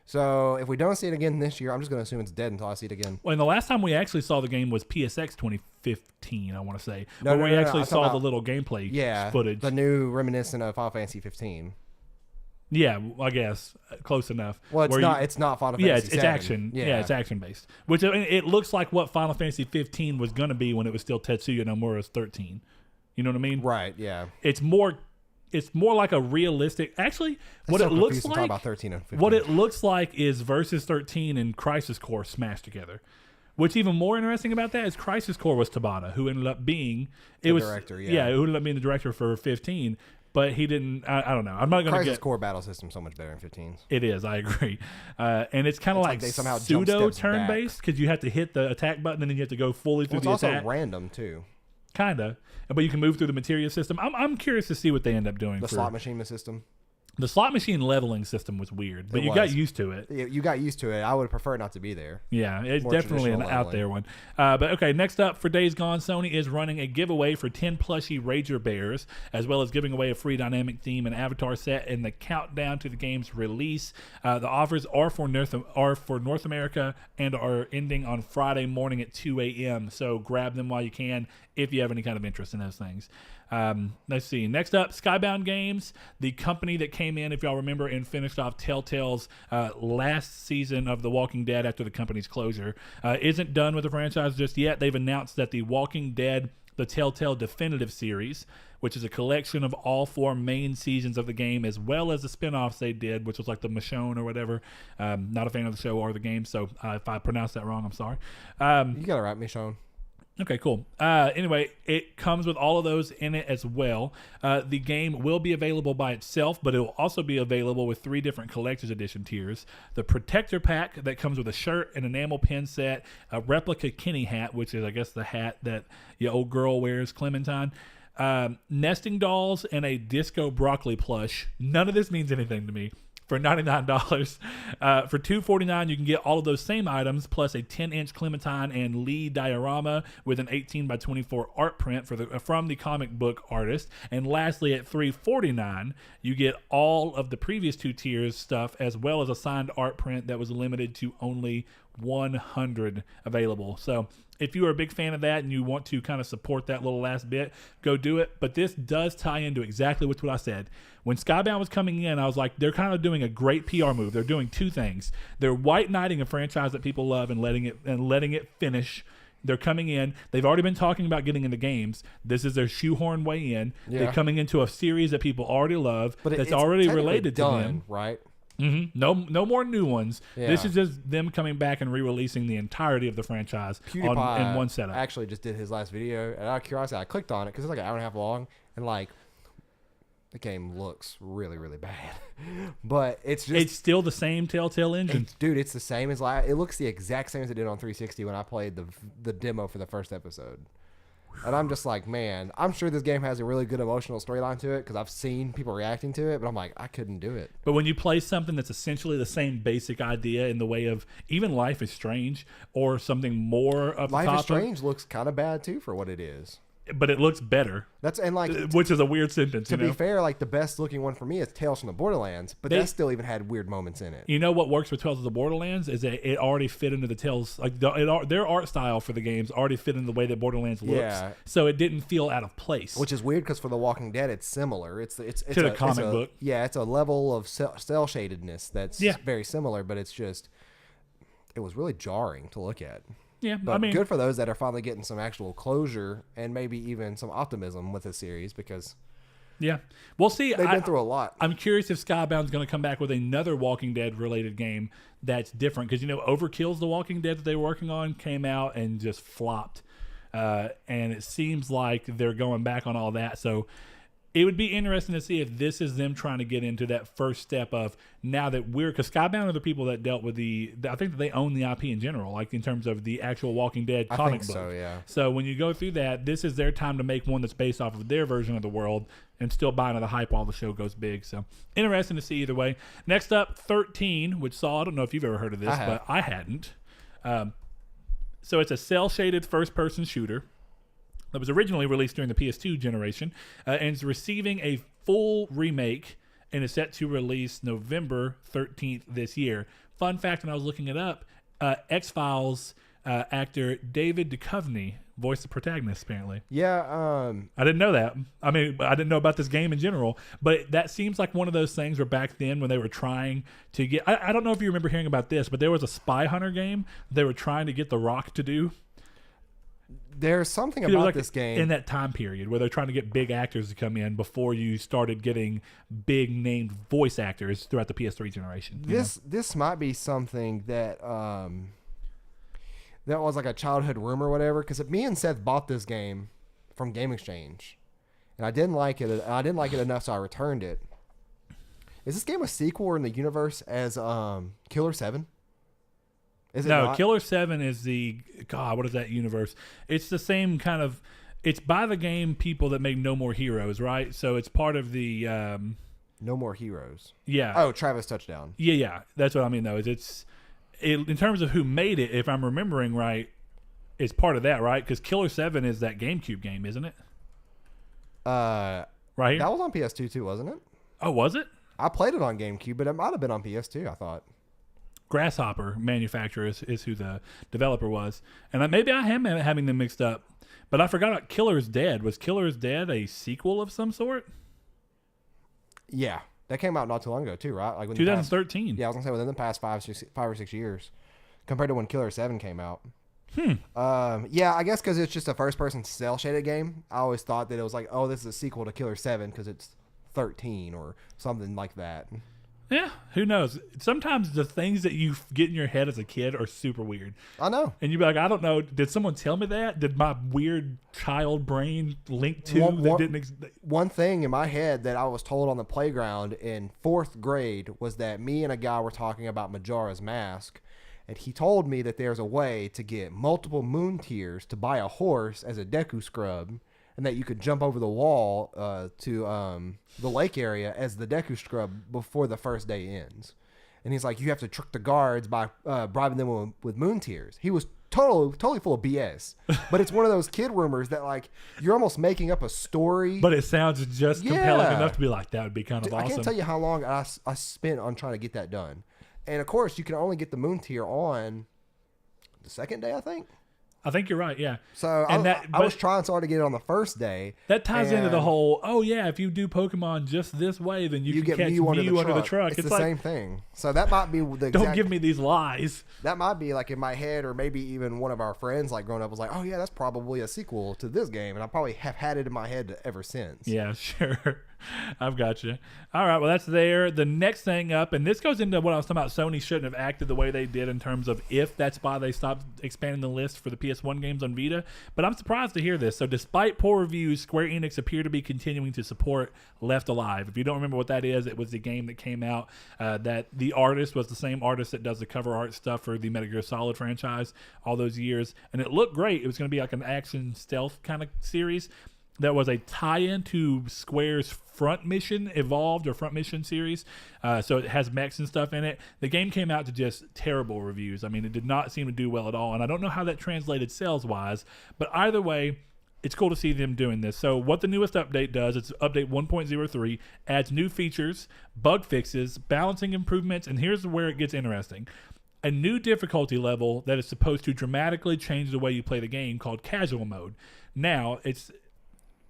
So if we don't see it again this year, I'm just going to assume it's dead until I see it again. Well, and the last time we actually saw the game was PSX 2015, I want to say, where we actually saw the little gameplay footage. The new reminiscent of Final Fantasy 15. Yeah, I guess close enough. Well, it's not Final Fantasy. Yeah, it's action. Yeah, it's action based. Which it looks like what Final Fantasy 15 was going to be when it was still Tetsuya Nomura's 13. You know what I mean? Right. Yeah. It's more like a realistic. Actually, what it looks like. About 13 and 15. What it looks like is Versus 13 and Crisis Core smashed together. What's even more interesting about that is Crisis Core was Tabata, who ended up being the director. Yeah, who ended up being the director for 15. But he didn't. I don't know. I'm not going to get. Crisis Core battle system so much better in 15s. It is. I agree. And it's kind of like they somehow pseudo turn based because you have to hit the attack button and then you have to go fully through the attack. It's also random too. Kinda, but you can move through the materia system. I'm curious to see what they end up doing. The slot machine system. The slot machine leveling system was weird, but you got used to it. You got used to it. I would prefer not to be there. Yeah, it's definitely an out there one. But okay, next up for Days Gone, Sony is running a giveaway for 10 plushie Rager Bears, as well as giving away a free dynamic theme and avatar set in the countdown to the game's release. The offers are for North America and are ending on Friday morning at 2 a.m. So grab them while you can if you have any kind of interest in those things. Let's see. Next up, Skybound Games, the company that came in, if y'all remember, and finished off Telltale's last season of The Walking Dead after the company's closure, isn't done with the franchise just yet. They've announced that The Walking Dead, the Telltale Definitive Series, which is a collection of all 4 main seasons of the game, as well as the spinoffs they did, which was like the Michonne or whatever. Not a fan of the show or the game, so if I pronounced that wrong, I'm sorry. You got it right, Michonne. Okay, cool. Anyway, it comes with all of those in it as well. The game will be available by itself, but it will also be available with 3 different collector's edition tiers. The Protector Pack that comes with a shirt, an enamel pin set, a replica Kenny hat, which is, I guess, the hat that your old girl wears, Clementine, nesting dolls, and a disco broccoli plush. None of this means anything to me. For $99. For $249, you can get all of those same items, plus a 10-inch Clementine and Lee diorama with an 18 by 24 art print from the comic book artist. And lastly, at $349, you get all of the previous 2 tiers stuff, as well as a signed art print that was limited to only 100 available. So if you are a big fan of that and you want to kind of support that little last bit, go do it. But this does tie into exactly what I said. When Skybound was coming in, I was like, they're kind of doing a great PR move. They're doing two things. They're white knighting a franchise that people love and letting it finish. They're coming in. They've already been talking about getting into games. This is their shoehorn way in. Yeah. They're coming into a series that people already love, but that's already related to them. Right? Mm-hmm. No more new ones. Yeah. This is just them coming back and re-releasing the entirety of the franchise in one setup. Actually just did his last video, and out of curiosity, I clicked on it because it's like an hour and a half long, and like the game looks really, really bad. But it's still the same Telltale engine. Dude, it's the same as it looks the exact same as it did on 360 when I played the demo for the first episode. And I'm just like, man, I'm sure this game has a really good emotional storyline to it because I've seen people reacting to it, but I'm like, I couldn't do it. But when you play something that's essentially the same basic idea in the way of even Life is Strange or something more of Life is Strange looks kind of bad too for what it is. But it looks better. Which is a weird sentence. To be fair, like the best looking one for me is Tales from the Borderlands, but that still even had weird moments in it. You know what works with Tales of the Borderlands is that it already fit into the Tales, like their art style for the games already fit in the way that Borderlands looks. Yeah. So it didn't feel out of place. Which is weird because for The Walking Dead, it's similar. It's to the comic book. Yeah, it's a level of cell shadedness that's very similar, but it was really jarring to look at. Yeah, but good for those that are finally getting some actual closure and maybe even some optimism with this series because we'll see. They've been through a lot. I'm curious if Skybound's going to come back with another Walking Dead related game that's different because Overkill's The Walking Dead that they were working on came out and just flopped, and it seems like they're going back on all that. So it would be interesting to see if this is them trying to get into that first step of now that because Skybound are the people that dealt with I think that they own the IP in general, like in terms of the actual Walking Dead comic book. So, yeah. So when you go through that, this is their time to make one that's based off of their version of the world and still buy into the hype while the show goes big. So interesting to see either way. Next up, 13, which I don't know if you've ever heard of this, but I hadn't. So it's a cel-shaded first-person shooter that was originally released during the PS2 generation and is receiving a full remake and is set to release November 13th this year. Fun fact, when I was looking it up, X-Files actor David Duchovny voiced the protagonist, apparently. Yeah. I didn't know that. I mean, I didn't know about this game in general, but that seems like one of those things where back then when they were trying to get... I don't know if you remember hearing about this, but there was a Spy Hunter game they were trying to get The Rock to do. There's something about this game in that time period where they're trying to get big actors to come in before you started getting big named voice actors throughout the PS3 generation. This might be something that that was like a childhood rumor or whatever. Because me and Seth bought this game from Game Exchange, and I didn't like it. I didn't like it enough, so I returned it. Is this game a sequel or in the universe as Killer 7? No, Killer 7 is what is that universe? It's the same kind of... It's by the game people that make No More Heroes, right? So it's part of the... No More Heroes. Yeah. Oh, Travis Touchdown. Yeah. That's what I mean, though. In terms of who made it, if I'm remembering right, it's part of that, right? Because Killer 7 is that GameCube game, isn't it? Right here? That was on PS2 too, wasn't it? Oh, was it? I played it on GameCube, but it might have been on PS2, I thought. Grasshopper manufacturer is who the developer was. And maybe I am having them mixed up. But I forgot about Killer's Dead. Was Killer's Dead a sequel of some sort? Yeah. That came out not too long ago, too, right? Like 2013. Yeah, I was going to say within the past 5 or 6 years compared to when Killer 7 came out. Yeah, I guess because it's just a first-person cel-shaded game. I always thought that it was like, oh, this is a sequel to Killer 7 because it's 13 or something like that. Yeah, who knows? Sometimes the things that you get in your head as a kid are super weird. I know. And you'd be like, I don't know. Did someone tell me that? Did my weird child brain link to one thing in my head that I was told on the playground in 4th grade was that me and a guy were talking about Majora's Mask, and he told me that there's a way to get multiple moon tears to buy a horse as a Deku scrub, and that you could jump over the wall to the lake area as the Deku scrub before the first day ends. And he's like, you have to trick the guards by bribing them with moon tears. He was totally full of BS. But it's one of those kid rumors that, like, you're almost making up a story. But it sounds just compelling enough to be like, that would be kind of awesome. I can't tell you how long I spent on trying to get that done. And, of course, you can only get the moon tier on the second day, I think. I think you're right. Yeah. So I was trying so hard to get it on the first day. That ties into the whole. Oh yeah, if you do Pokemon just this way, then you can get catch Mew under the truck. It's the same thing. So that might be the. Don't give me these lies. That might be like in my head, or maybe even one of our friends, like growing up, was like, "Oh yeah, that's probably a sequel to this game," and I probably have had it in my head ever since. Yeah, sure. I've got you. All right, well, that's there. The next thing up, and this goes into what I was talking about, Sony shouldn't have acted the way they did in terms of if that's why they stopped expanding the list for the PS1 games on Vita. But I'm surprised to hear this. So despite poor reviews, Square Enix appear to be continuing to support Left Alive. If you don't remember what that is, it was the game that came out that the artist was the same artist that does the cover art stuff for the Metal Gear Solid franchise all those years. And it looked great. It was going to be like an action stealth kind of series. That was a tie-in to Square's Front Mission Evolved or Front Mission series. So it has mechs and stuff in it. The game came out to just terrible reviews. I mean, it did not seem to do well at all. And I don't know how that translated sales-wise. But either way, it's cool to see them doing this. So what the newest update does, it's update 1.03, adds new features, bug fixes, balancing improvements, and here's where it gets interesting. A new difficulty level that is supposed to dramatically change the way you play the game called Casual Mode. Now, it's...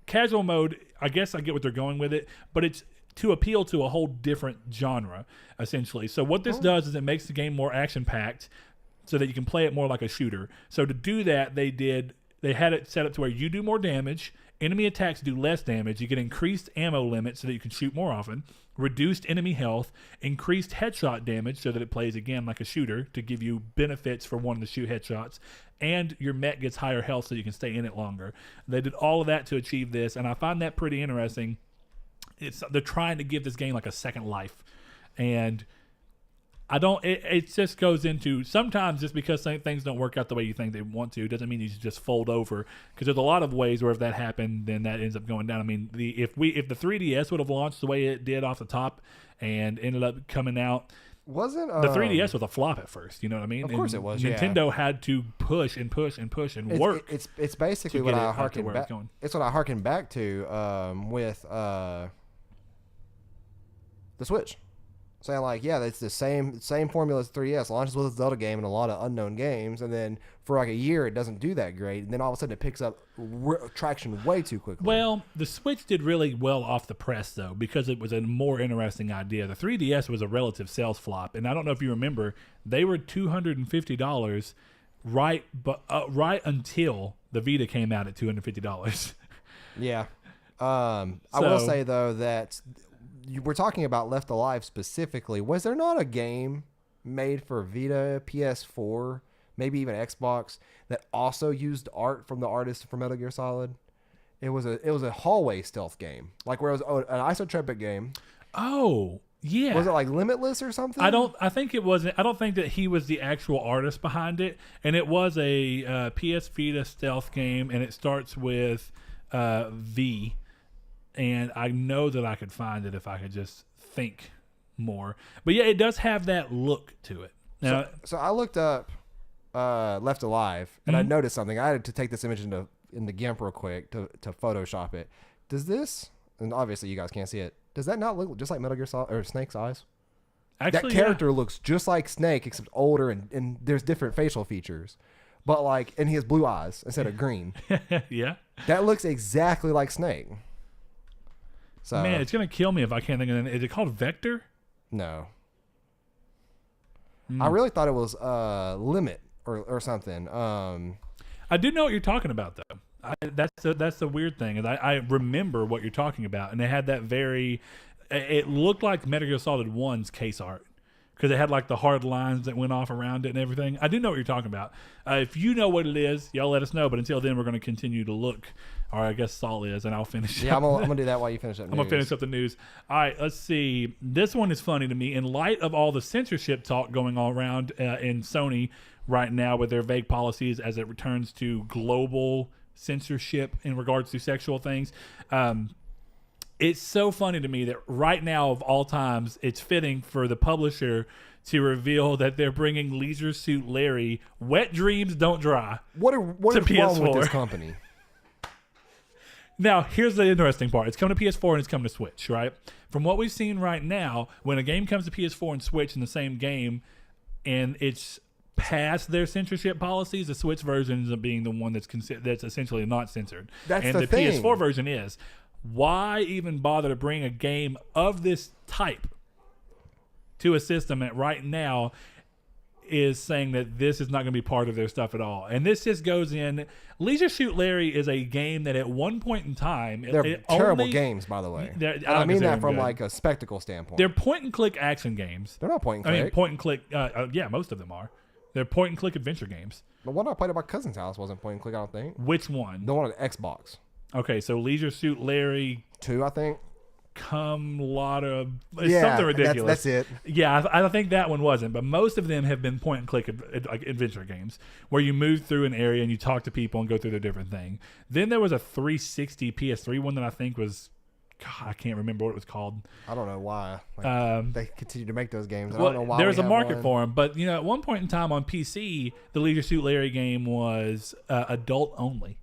Casual mode, I guess I get what they're going with it, but it's to appeal to a whole different genre, essentially. So what this does is it makes the game more action-packed so that you can play it more like a shooter. So to do that, they had it set up to where you do more damage, enemy attacks do less damage, you get increased ammo limit so that you can shoot more often, reduced enemy health, increased headshot damage so that it plays again like a shooter to give you benefits for wanting to shoot headshots, and your mech gets higher health so you can stay in it longer. They did all of that to achieve this, and I find that pretty interesting. They're trying to give this game like a second life, and it just goes into sometimes just because things don't work out the way you think they want to doesn't mean you should just fold over, because there's a lot of ways where if that happened then that ends up going down. I mean, if the 3DS would have launched the way it did off the top and ended up coming out, wasn't the 3DS was a flop at first, you know what I mean? Of course it was. Nintendo had to push and work. It's basically what I harken back. It's what I harken back to with the Switch. Saying like, yeah, it's the same formula as 3DS. Launches with a Zelda game and a lot of unknown games, and then for like a year it doesn't do that great, and then all of a sudden it picks up traction way too quickly. Well, the Switch did really well off the press though, because it was a more interesting idea. The 3DS was a relative sales flop, and I don't know if you remember, they were $250 right until the Vita came out at $250. Yeah, I will say though that. We're talking about Left Alive specifically. Was there not a game made for Vita, PS4, maybe even Xbox that also used art from the artist from Metal Gear Solid? It was a hallway stealth game, like where it was an isotropic game. Oh, yeah. Was it like Limitless or something? I don't think that he was the actual artist behind it, and it was a PS Vita stealth game, and it starts with V. And I know that I could find it if I could just think more. But yeah, it does have that look to it. Now, so I looked up Left Alive, and I noticed something. I had to take this image into GIMP real quick to Photoshop it. Does this, and obviously you guys can't see it, does that not look just like Metal Gear Solid or Snake's eyes? Actually, that character looks just like Snake, except older, and there's different facial features. But like, and he has blue eyes instead of green. Yeah. That looks exactly like Snake. So, man, it's gonna kill me if I can't think of it. Is it called Vector? No. I really thought it was Limit or something. I do know what you're talking about though. That's the weird thing, is I remember what you're talking about, and it had that it looked like Metal Gear Solid 1's case art, because it had like the hard lines that went off around it and everything. I do know what you're talking about. If you know what it is, y'all let us know. But until then, we're going to continue to look. Or I guess Saul is, and I'll finish. Yeah, I'm gonna do that while you finish up. I'm gonna finish up the news. All right, let's see. This one is funny to me. In light of all the censorship talk going all around in Sony right now with their vague policies as it returns to global censorship in regards to sexual things, it's so funny to me that right now of all times, it's fitting for the publisher to reveal that they're bringing Leisure Suit Larry, Wet Dreams Don't Dry. What is wrong with this company? Now, here's the interesting part. It's coming to PS4 and it's coming to Switch, right? From what we've seen right now, when a game comes to PS4 and Switch in the same game, and it's past their censorship policies. The Switch version ends up being the one that's essentially not censored. That's and the thing. PS4 version is. Why even bother to bring a game of this type to a system that right now is saying that this is not going to be part of their stuff at all? And this just goes in. Leisure Suit Larry is a game that at one point in time, they're terrible games, by the way. I mean that from like a spectacle standpoint. They're point and click action games. They're not point and click. I mean, point and click. Yeah, most of them are. They're point and click adventure games. The one I played at my cousin's house wasn't point and click, I don't think. Which one? The one on the Xbox. Okay, so Leisure Suit Larry 2, I think. Something ridiculous. That's it. Yeah, I think that one wasn't, but most of them have been point and click like adventure games where you move through an area and you talk to people and go through their different thing. Then there was a 360 PS3 one that I think was, God, I can't remember what it was called. I don't know why. They continue to make those games. I Well, don't know why. there's a market for them, but at one point in time on PC, the Leisure Suit Larry game was adult only.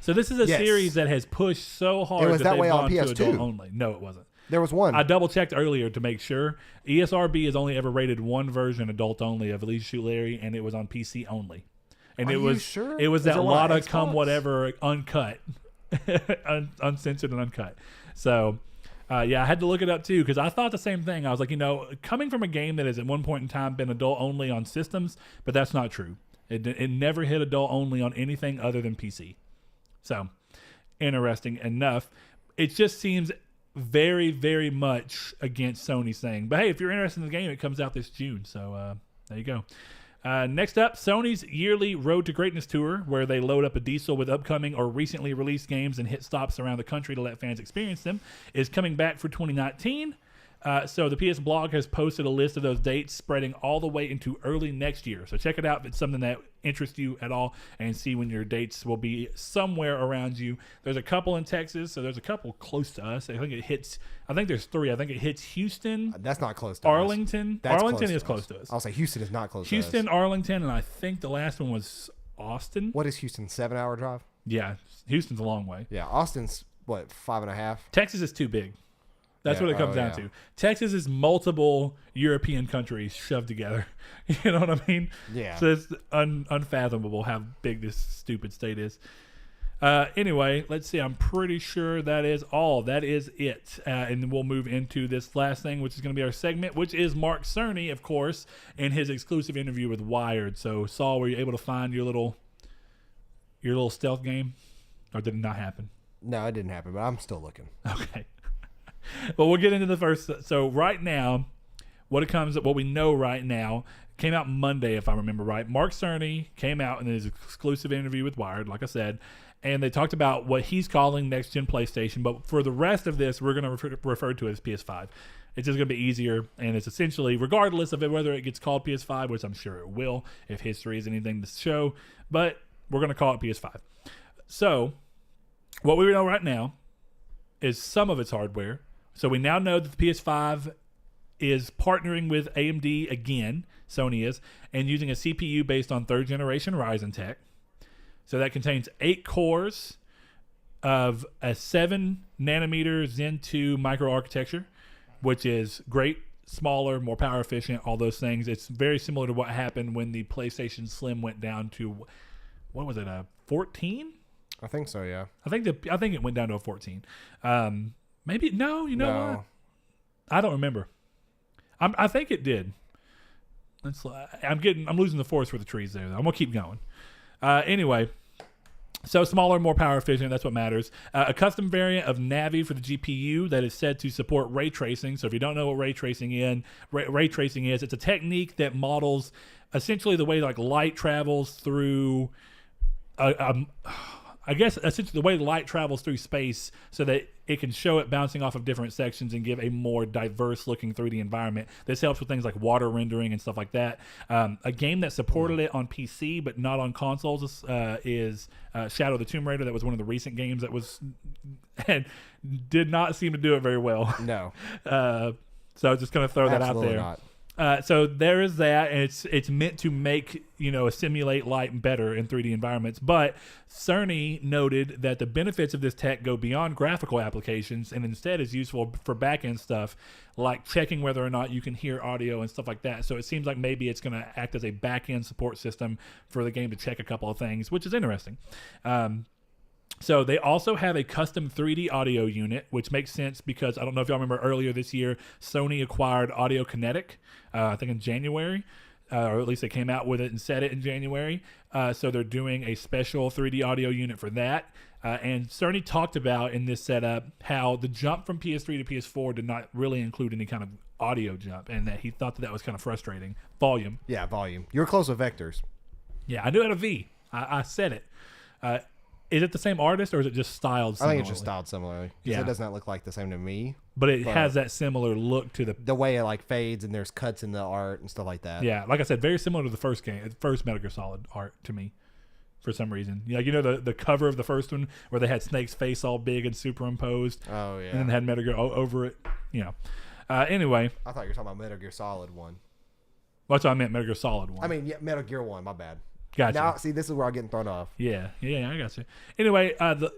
So this is a series that has pushed so hard. It was that way on PS2. To adult PS2. only. No, it wasn't. There was one. I double checked earlier to make sure. ESRB has only ever rated one version adult only of Leisure Suit Larry, and it was on PC only. And Are it you was sure? It was Is that there one on lot of Xbox? come whatever uncut, uncensored and uncut. So. I had to look it up too because I thought the same thing. I was like, coming from a game that has at one point in time been adult only on systems, but that's not true. It never hit adult only on anything other than PC. So, interesting enough. It just seems very, very much against Sony saying, but hey, if you're interested in the game, it comes out this June. So, there you go. Next up, Sony's yearly Road to Greatness tour, where they load up a diesel with upcoming or recently released games and hit stops around the country to let fans experience them, is coming back for 2019. So the PS blog has posted a list of those dates spreading all the way into early next year. So check it out if it's something that interests you at all and see when your dates will be somewhere around you. There's a couple in Texas, so there's a couple close to us. I think there's 3. I think it hits Houston. That's not close to Arlington. us. Arlington is close to us. I'll say Houston is not close to us. Houston, Arlington, and I think the last one was Austin. What is Houston? 7-hour drive? Yeah, Houston's a long way. Yeah, Austin's, 5.5? Texas is too big. That's what it comes down to. Texas is multiple European countries shoved together. You know what I mean? Yeah. So it's unfathomable how big this stupid state is. Anyway, let's see. I'm pretty sure that is all. That is it. And then we'll move into this last thing, which is going to be our segment, which is Mark Cerny, of course, and his exclusive interview with Wired. So, Saul, were you able to find your little stealth game? Or did it not happen? No, it didn't happen, but I'm still looking. Okay. But we'll get into the first. So right now, what we know right now came out Monday, if I remember right. Mark Cerny came out in his exclusive interview with Wired, like I said, and they talked about what he's calling next gen PlayStation. But for the rest of this, we're going to refer to it as PS5. It's just going to be easier, and it's essentially, regardless of whether it gets called PS5, which I'm sure it will, if history is anything to show. But we're going to call it PS5. So what we know right now is some of its hardware. So we now know that the PS5 is partnering with AMD again, Sony is, and using a CPU based on 3rd generation Ryzen tech. So that contains 8 cores of a 7 nanometer Zen 2 microarchitecture, which is great, smaller, more power efficient, all those things. It's very similar to what happened when the PlayStation Slim went down to, what was it, a 14? I think so, yeah. I think it went down to a 14. Maybe no. You know what? I don't remember. I think it did. I'm losing the forest for the trees there. Though. I'm gonna keep going. Anyway, so smaller, more power efficient. That's what matters. A custom variant of Navi for the GPU that is said to support ray tracing. So if you don't know what ray tracing is, it's a technique that models essentially the way like light travels through. I guess essentially the way light travels through space so that it can show it bouncing off of different sections and give a more diverse looking 3D environment. This helps with things like water rendering and stuff like that. A game that supported it on PC but not on consoles is Shadow of the Tomb Raider. That was one of the recent games that was and did not seem to do it very well. No. So just going to throw that out there. Not. So there is that, and it's meant to make simulate light better in 3D environments. But Cerny noted that the benefits of this tech go beyond graphical applications, and instead is useful for back-end stuff like checking whether or not you can hear audio and stuff like that. So it seems like maybe it's going to act as a back-end support system for the game to check a couple of things, which is interesting. So they also have a custom 3D audio unit, which makes sense because I don't know if y'all remember earlier this year, Sony acquired Audio Kinetic, I think in January, or at least they came out with it and said it in January. So they're doing a special 3D audio unit for that. And Cerny talked about in this setup how the jump from PS3 to PS4 did not really include any kind of audio jump, and that he thought that was kind of frustrating. Volume. Yeah, volume. You're close with vectors. Yeah, I knew it had a V. I said it. Is it the same artist, or is it just styled similarly? I think it's just styled similarly. Yeah. It does not look like the same to me. But it has that similar look to the way it fades and there's cuts in the art and stuff like that. Yeah, like I said, very similar to the first Metal Gear Solid art to me, for some reason. The cover of the first one where they had Snake's face all big and superimposed. Oh yeah. And then they had Metal Gear over it. Anyway. I thought you were talking about Metal Gear Solid 1. That's what I meant, Metal Gear Solid 1. I mean, yeah, Metal Gear 1. My bad. Gotcha. Now, see, this is where I'm getting thrown off. Yeah, I got you. Anyway,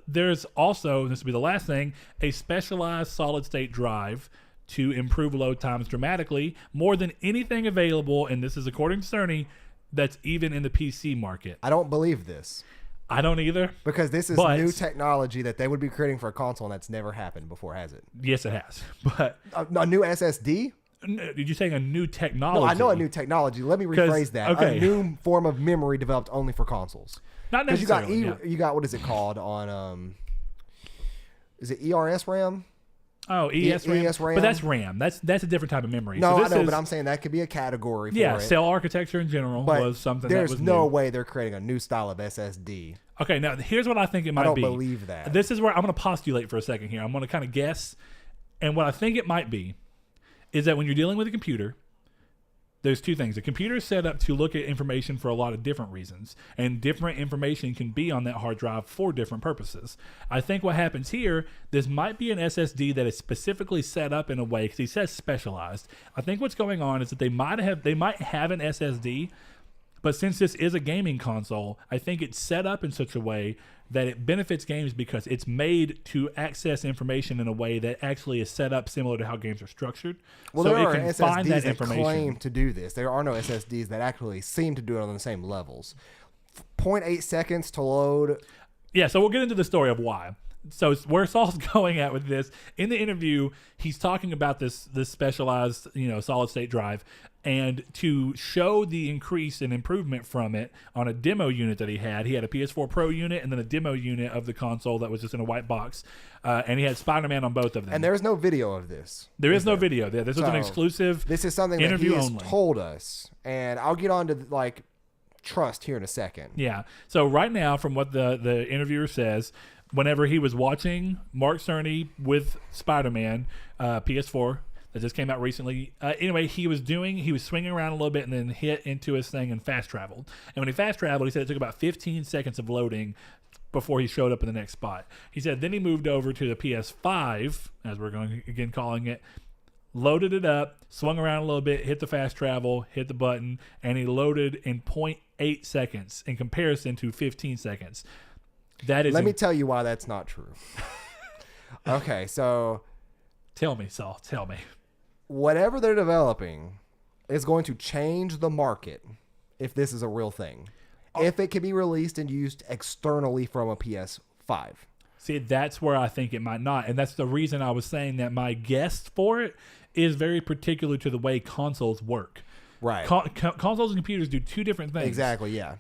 there's also, this will be the last thing, a specialized solid-state drive to improve load times dramatically, more than anything available, and this is according to Cerny, that's even in the PC market. I don't believe this. I don't either. Because this is new technology that they would be creating for a console, and that's never happened before, has it? Yes, it has. But a new SSD? Did you say a new technology? No, I know a new technology. Let me rephrase that. Okay. A new form of memory developed only for consoles. Not necessarily. You got what is it called on? Is it ERS RAM? Oh, ES RAM. But that's RAM. That's a different type of memory. No, I know, but I'm saying that could be a category for it. Yeah, cell architecture in general was something that was There's no way they're creating a new style of SSD. Okay, now here's what I think it might be. I don't believe that. This is where I'm going to postulate for a second here. I'm going to kind of guess. And what I think it might be is that when you're dealing with a computer, there's two things. The computer is set up to look at information for a lot of different reasons, and different information can be on that hard drive for different purposes. I think what happens here, this might be an SSD that is specifically set up in a way, because he says specialized. I think what's going on is that they might have an SSD, but since this is a gaming console, I think it's set up in such a way that it benefits games because it's made to access information in a way that actually is set up similar to how games are structured. Well, so there are SSDs that claim to do this. There are no SSDs that actually seem to do it on the same levels. 0.8 seconds to load. Yeah, so we'll get into the story of why. So where Saul's going at with this, in the interview, he's talking about this specialized, solid state drive, and to show the increase and improvement from it on a demo unit that he had a PS4 Pro unit and then a demo unit of the console that was just in a white box, and he had Spider-Man on both of them. And there's no video of this. There is no video. This was an exclusive. This is something that he has told us, and I'll get on to trust here in a second. Yeah. So right now, from what the interviewer says, whenever he was watching Mark Cerny with Spider-Man, PS4 that just came out recently. Anyway, he was swinging around a little bit and then hit into his thing and fast traveled. And when he fast traveled, he said it took about 15 seconds of loading before he showed up in the next spot. He said then he moved over to the PS5, as we're going again calling it, loaded it up, swung around a little bit, hit the fast travel, hit the button, and he loaded in 0.8 seconds in comparison to 15 seconds. Let me tell you why that's not true. Okay, so tell me, Saul. Tell me. Whatever they're developing is going to change the market if this is a real thing. If it can be released and used externally from a PS5. See, that's where I think it might not. And that's the reason I was saying that my guess for it is very particular to the way consoles work. Right. Consoles and computers do two different things. Exactly, yeah.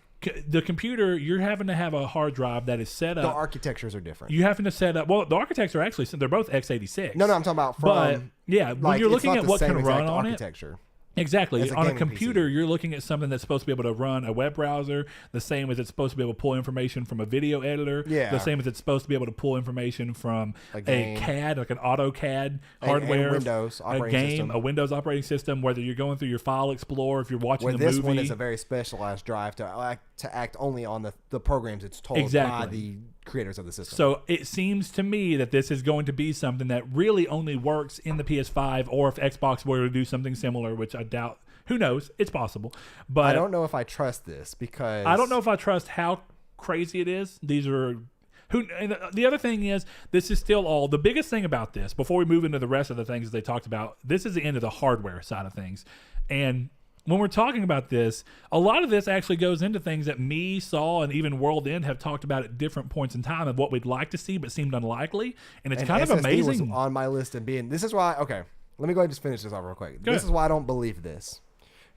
The computer, you're having to have a hard drive that is set up. The architectures are different. You having to set up. Well, the architects are actually, they're both x86. No, I'm talking about from. But yeah, when you're looking at what can run on architecture. Exactly. On a computer, you're looking at something that's supposed to be able to run a web browser, the same as it's supposed to be able to pull information from a video editor, the same as it's supposed to be able to pull information from a CAD, like an AutoCAD hardware, a Windows operating system, whether you're going through your file explorer, if you're watching a movie. This one is a very specialized drive to act only on the programs it's told by the creators of the system. So it seems to me that this is going to be something that really only works in the PS5, or if Xbox were to do something similar, which I doubt Who knows? It's possible. But I don't know if I trust this because I don't know if I trust how crazy it is. These are and the other thing is, this is still all the biggest thing about this. Before we move into the rest of the things that they talked about, this is the end of the hardware side of things. And when we're talking about this, a lot of this actually goes into things that me, Saul, and even World End have talked about at different points in time of what we'd like to see, but seemed unlikely. And it's kind of amazing. Was on my list and this is why. Okay, let me go ahead and just finish this off real quick. This is why I don't believe this.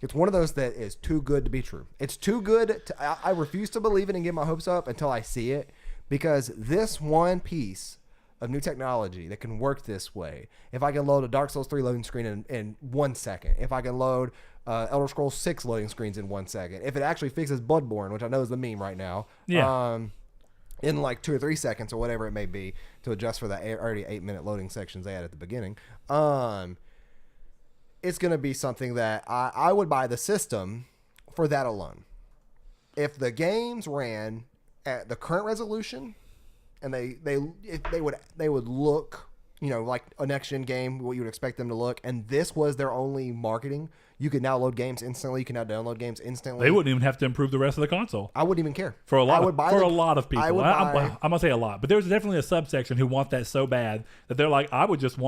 It's one of those that is too good to be true. It's too good. I refuse to believe it and get my hopes up until I see it. Because this one piece of new technology that can work this way, if I can load a Dark Souls 3 loading screen in 1 second, if I can load Elder Scrolls 6 loading screens in 1 second, if it actually fixes Bloodborne, which I know is the meme right now, in like 2 or 3 seconds or whatever it may be to adjust for that already 8-minute loading sections they had at the beginning, it's going to be something that I would buy the system for that alone. If the games ran at the current resolution, and they would look, like a next gen game, what you would expect them to look, and this was their only marketing. You could now load games instantly. You can now download games instantly. They wouldn't even have to improve the rest of the console. I wouldn't even care. For a lot of people. I'm gonna say a lot, but there's definitely a subsection who want that so bad that they're like, I would just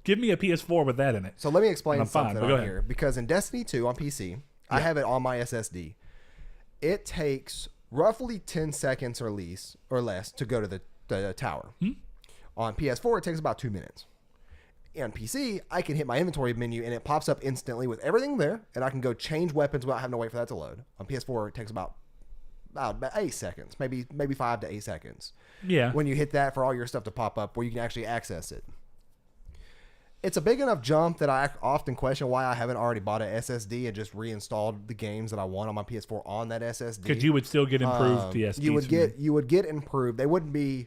give me a PS4 with that in it. So let me explain something on here, because in Destiny 2 on PC, I have it on my SSD. It takes roughly 10 seconds or less to go to the tower. On PS4, it takes about 2 minutes. On PC, I can hit my inventory menu and it pops up instantly with everything there, and I can go change weapons without having to wait for that to load. On PS4, it takes about 8 seconds, maybe 5 to 8 seconds. Yeah. When you hit that for all your stuff to pop up where you can actually access it. It's a big enough jump that I often question why I haven't already bought an SSD and just reinstalled the games that I want on my PS4 on that SSD. Because you would still get improved DSPs. You would get improved. They wouldn't be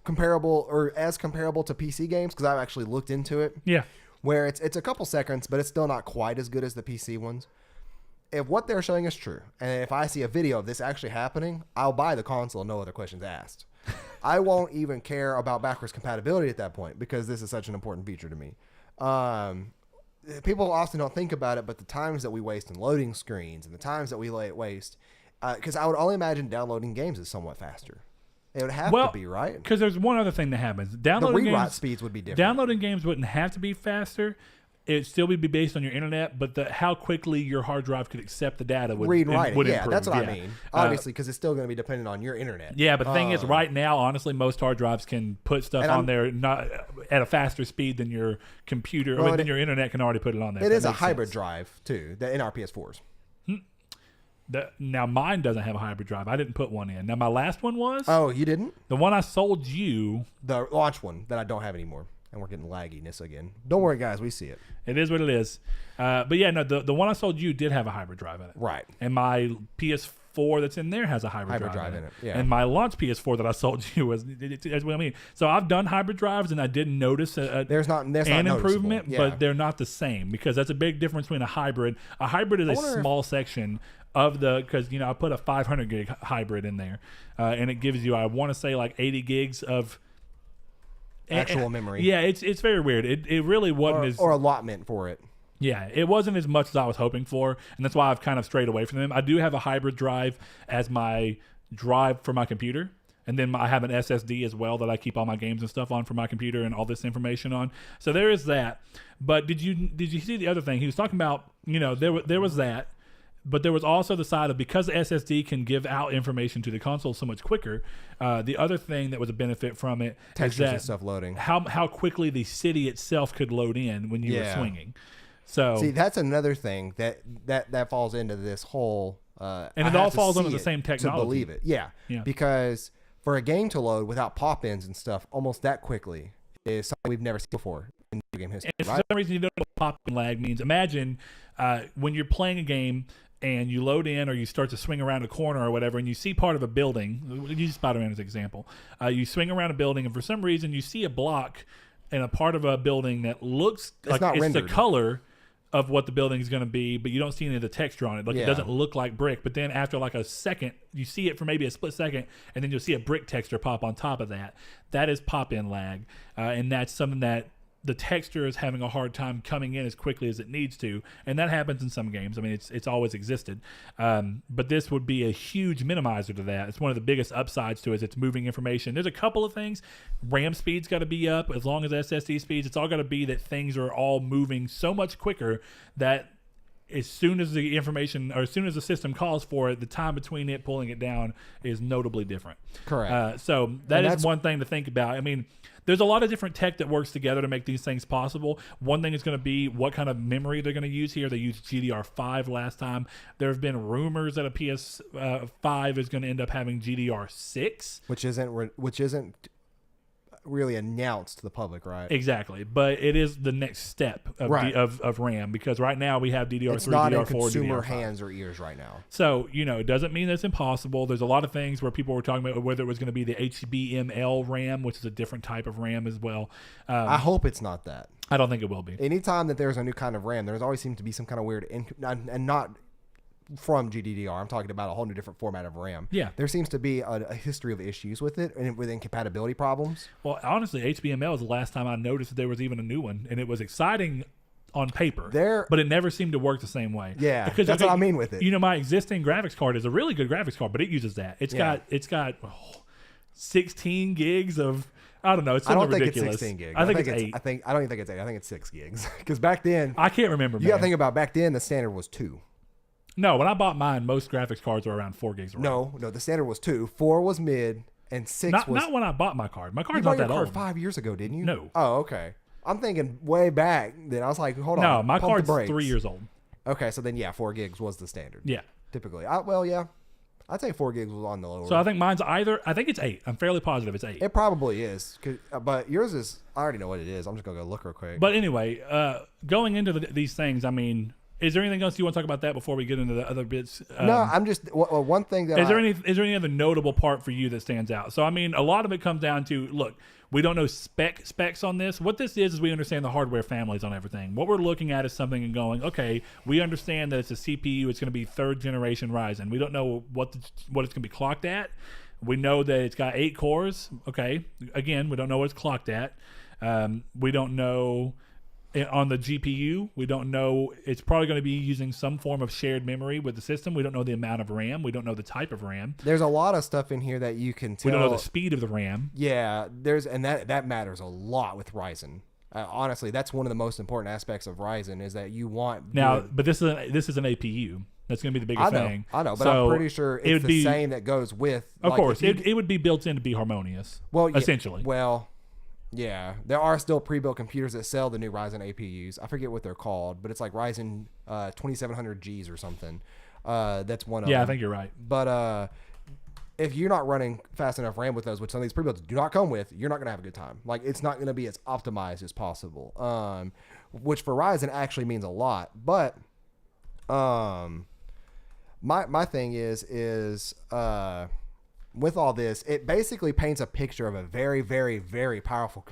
comparable or as comparable to PC games, because I've actually looked into it. Yeah. Where it's a couple seconds, but it's still not quite as good as the PC ones. If what they're showing is true, and if I see a video of this actually happening, I'll buy the console, no other questions asked. I won't even care about backwards compatibility at that point, because this is such an important feature to me. People often don't think about it, but the times that we waste in loading screens and the times that we waste, because I would only imagine downloading games is somewhat faster. It would have to be, right? Because there's one other thing that happens. The rewrite speeds would be different. Downloading games wouldn't have to be faster. It'd still be based on your internet, but how quickly your hard drive could accept the data would read and write it. Yeah, improve. That's what I mean. Obviously, because it's still going to be dependent on your internet. Yeah, but the thing is, right now, honestly, most hard drives can put stuff on there not at a faster speed than your computer, or than your internet can already put it on there. It is a hybrid drive, too, in our PS4s. Now, mine doesn't have a hybrid drive. I didn't put one in. Now, my last one was... Oh, you didn't? The one I sold you... The launch one that I don't have anymore. And we're getting lagginess again. Don't worry, guys. We see it. It is what it is. But yeah, no, the one I sold you did have a hybrid drive in it. Right. And my PS4 that's in there has a hybrid drive in it. Yeah. And my launch PS4 that I sold you that's what I mean. So I've done hybrid drives, and I didn't notice an improvement, but they're not the same, because that's a big difference between a hybrid. A hybrid is a small section of because I put a 500 gig hybrid in there, and it gives you, I want to say, like 80 gigs of actual memory. Yeah, it's very weird. It really wasn't or allotment for it. Yeah, it wasn't as much as I was hoping for, and that's why I've kind of strayed away from them. I do have a hybrid drive as my drive for my computer, and then I have an SSD as well that I keep all my games and stuff on for my computer and all this information on. So there is that. But did you see the other thing he was talking about? There was that. But there was also the side of, because the SSD can give out information to the console so much quicker, the other thing that was a benefit from it textures is that and stuff loading. How quickly the city itself could load in when you were swinging. So see, that's another thing that falls into this whole and it all falls under the same technology to believe it. Yeah. Because for a game to load without pop-ins and stuff almost that quickly is something we've never seen before in video game history. And for some reason, you don't know what pop-in lag means. Imagine when you're playing a game and you load in, or you start to swing around a corner or whatever, and you see part of a building. Use Spider-Man as an example. You swing around a building, and for some reason you see a block in a part of a building that looks like it's the color of what the building is going to be, but you don't see any of the texture on it. It doesn't look like brick. But then after like a second, you see it for maybe a split second, and then you'll see a brick texture pop on top of that. That is pop-in lag, and that's something that the texture is having a hard time coming in as quickly as it needs to, and that happens in some games. I mean, it's always existed, but this would be a huge minimizer to that. It's one of the biggest upsides to it. It's moving information. There's a couple of things. RAM speed's got to be up as long as SSD speeds. It's all got to be that things are all moving so much quicker that as soon as the information or as soon as the system calls for it, the time between it pulling it down is notably different. Correct. So that's one thing to think about. I mean, there's a lot of different tech that works together to make these things possible. One thing is going to be what kind of memory they're going to use here. They used GDR5 last time. There have been rumors that a PS5 is going to end up having GDR6, which isn't really announced to the public, right? Exactly, but it is the next step of, of RAM, because right now we have DDR3, it's not DDR4, in consumer DDR5. hands or ears right now. So, it doesn't mean that's impossible. There's a lot of things where people were talking about whether it was going to be the HBML RAM, which is a different type of RAM as well. I hope it's not that. I don't think it will be. Anytime that there's a new kind of RAM, there's always seems to be some kind of weird, and not from GDDR. I'm talking about a whole new different format of RAM. Yeah. There seems to be a history of issues with it and with incompatibility problems. Well, honestly, HBML is the last time I noticed that there was even a new one, and it was exciting on paper, but it never seemed to work the same way. Yeah, because that's what I mean with it. My existing graphics card is a really good graphics card, but it uses that. It's got 16 gigs of, I don't know. It's something ridiculous. It's 16 gigs. I think it's 8. I don't even think it's 8. I think it's 6 gigs. Because back then, I can't remember. You got to think about back then. The standard was 2. No, when I bought mine, most graphics cards were around 4 gigs. No, the standard was 2. 4 was mid, and 6 was... Not when I bought my card. My card's not that old. You bought your card 5 years ago, didn't you? No. Oh, okay. I'm thinking way back. Then I was like, hold on. No, my card's 3 years old. Okay, so then 4 gigs was the standard. Yeah. Typically. I'd say 4 gigs was on the lower. So I think mine's I think it's 8. I'm fairly positive it's 8. It probably is. But yours is, I already know what it is. I'm just going to go look real quick. But anyway, going into these things, I mean... Is there anything else you want to talk about that before we get into the other bits? No, I'm just one thing that. Is there any other notable part for you that stands out? So I mean, a lot of it comes down to look. We don't know specs on this. What this is we understand the hardware families on everything. What we're looking at is something and going, okay, we understand that it's a CPU. It's going to be 3rd generation Ryzen. We don't know what it's going to be clocked at. We know that it's got 8 cores. Okay, again, we don't know what it's clocked at. We don't know. On the GPU, we don't know. It's probably going to be using some form of shared memory with the system. We don't know the amount of RAM. We don't know the type of RAM. There's a lot of stuff in here that you can tell. We don't know the speed of the RAM. Yeah, that matters a lot with Ryzen. Honestly, that's one of the most important aspects of Ryzen is that you want but this is an APU. That's going to be the biggest thing. I know, but I'm pretty sure it's the same that goes with. Of course, it would be built in to be harmonious. Well, essentially. Well. Yeah, there are still pre-built computers that sell the new Ryzen APUs. I forget what they're called, but it's like Ryzen 2700Gs or something. That's one of them. Yeah, I think you're right. But if you're not running fast enough RAM with those, which some of these pre-builds do not come with, you're not going to have a good time. Like, it's not going to be as optimized as possible, which for Ryzen actually means a lot. But my thing is with all this, it basically paints a picture of a very, very, very powerful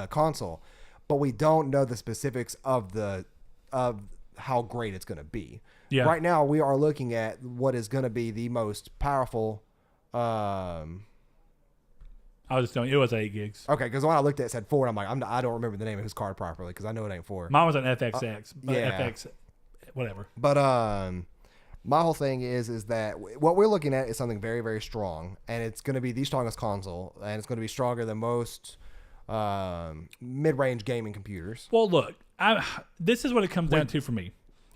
console, but we don't know the specifics of how great it's going to be. Yeah. Right now, we are looking at what is going to be the most powerful. I was just telling you, it was 8 gigs. Okay, because when I looked at it, it said 4, and I'm like, I don't remember the name of his card properly because I know it ain't 4. Mine was an FXX. Yeah. FX, whatever. But my whole thing is that what we're looking at is something very, very strong, and it's going to be the strongest console, and it's going to be stronger than most mid-range gaming computers. Well, look, this is what it comes down to for me.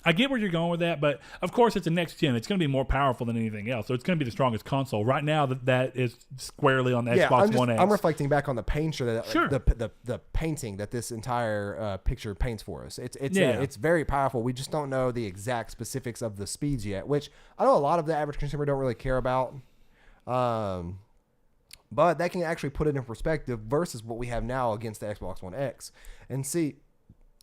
I get where you're going with that, but of course it's a next gen. It's going to be more powerful than anything else, so it's going to be the strongest console. Right now, that is squarely on the Xbox One X. I'm reflecting back on the painting Sure. the painting that this entire picture paints for us. It's very powerful. We just don't know the exact specifics of the speeds yet, which I know a lot of the average consumer don't really care about. But that can actually put it in perspective versus what we have now against the Xbox One X and see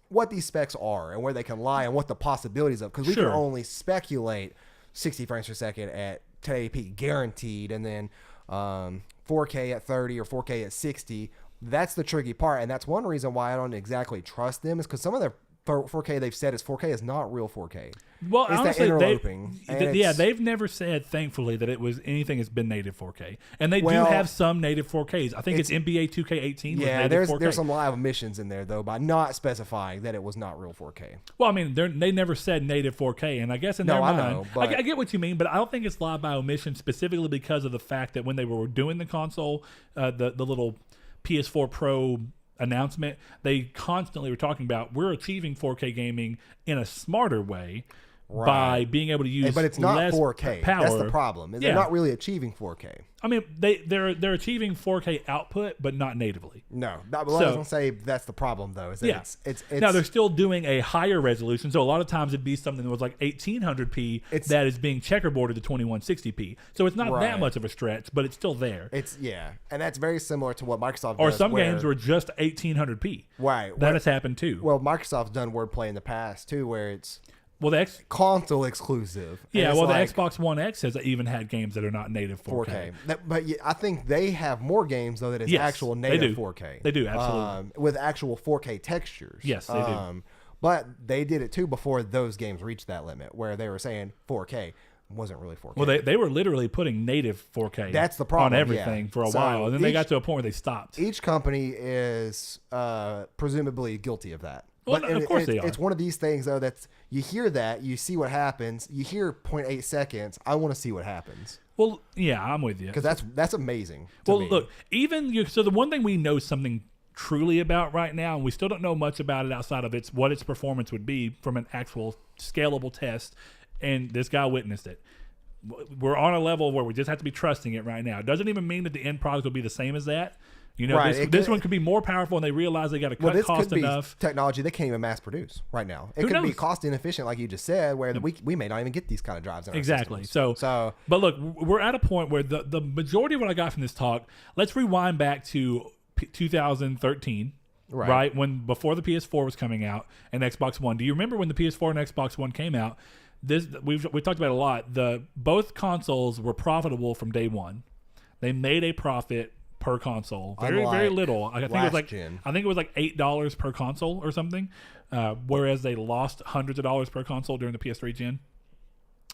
what these specs are and where they can lie and what the possibilities of, because we can only speculate 60 frames per second at 1080p guaranteed, and then 4K at 30 or 4K at 60. That's the tricky part, and that's one reason why I don't exactly trust them, is because some of their 4K they've said is 4K is not real 4K. Well, It's honestly, that interloping. they've never said, thankfully, that it was anything that's been native 4K, and they do Well, have some native 4Ks. I think it's NBA 2K18. Yeah, was native 4K. there's some live omissions in there though by not specifying that it was not real 4K. Well, I mean, they never said native 4K, and I guess in their mind, I get what you mean, but I don't think it's live by omission specifically because of the fact that when they were doing the console, the little PS4 Pro announcement, they constantly were talking about we're achieving 4K gaming in a smarter way. Right. By being able to use but it's not less 4K. power. That's the problem. They're not really achieving 4K. I mean, they're achieving 4K output, but not natively. No, but I was gonna say that's the problem though. Is that it's now they're still doing a higher resolution. So a lot of times it'd be something that was like 1800p that is being checkerboarded to 2160p. So it's not that much of a stretch, but it's still there. And that's very similar to what Microsoft or does. Some games were just 1800p. Right, that has happened too. Well, Microsoft's done wordplay in the past too, where it's. Well, the console exclusive. Yeah, well, the Xbox One X has even had games that are not native 4K. But I think they have more games, though, that is actual native 4K. They do, absolutely. With actual 4K textures. Yes, they do. But they did it, too, before those games reached that limit, where they were saying 4K wasn't really 4K. Well, they were literally putting native 4K That's the problem, on everything for a while, and then they got to a point where they stopped. Each company is presumably guilty of that. Well, but of course they are. It's one of these things, though, that's you hear that, you see what happens, you hear 0.8 seconds, I want to see what happens. Well, yeah, I'm with you. Because that's amazing to me. Look, so the one thing we know something truly about right now, and we still don't know much about it outside of what its performance would be from an actual scalable test, and this guy witnessed it. We're on a level where we just have to be trusting it right now. It doesn't even mean that the end product will be the same as that. You know, this one could be more powerful, and they realize they got to cut cost enough. Technology they can't even mass produce right now. It could be cost inefficient, like you just said, where we may not even get these kind of drives in our systems. So, but look, we're at a point where the majority of what I got from this talk. Let's rewind back to 2013. Right, before the PS4 was coming out and Xbox One. Do you remember when the PS4 and Xbox One came out? We've talked about it a lot. Both consoles were profitable from day one. They made a profit per console, very little. I think it was like $8 per console or something. Whereas they lost hundreds of dollars per console during the PS3 gen.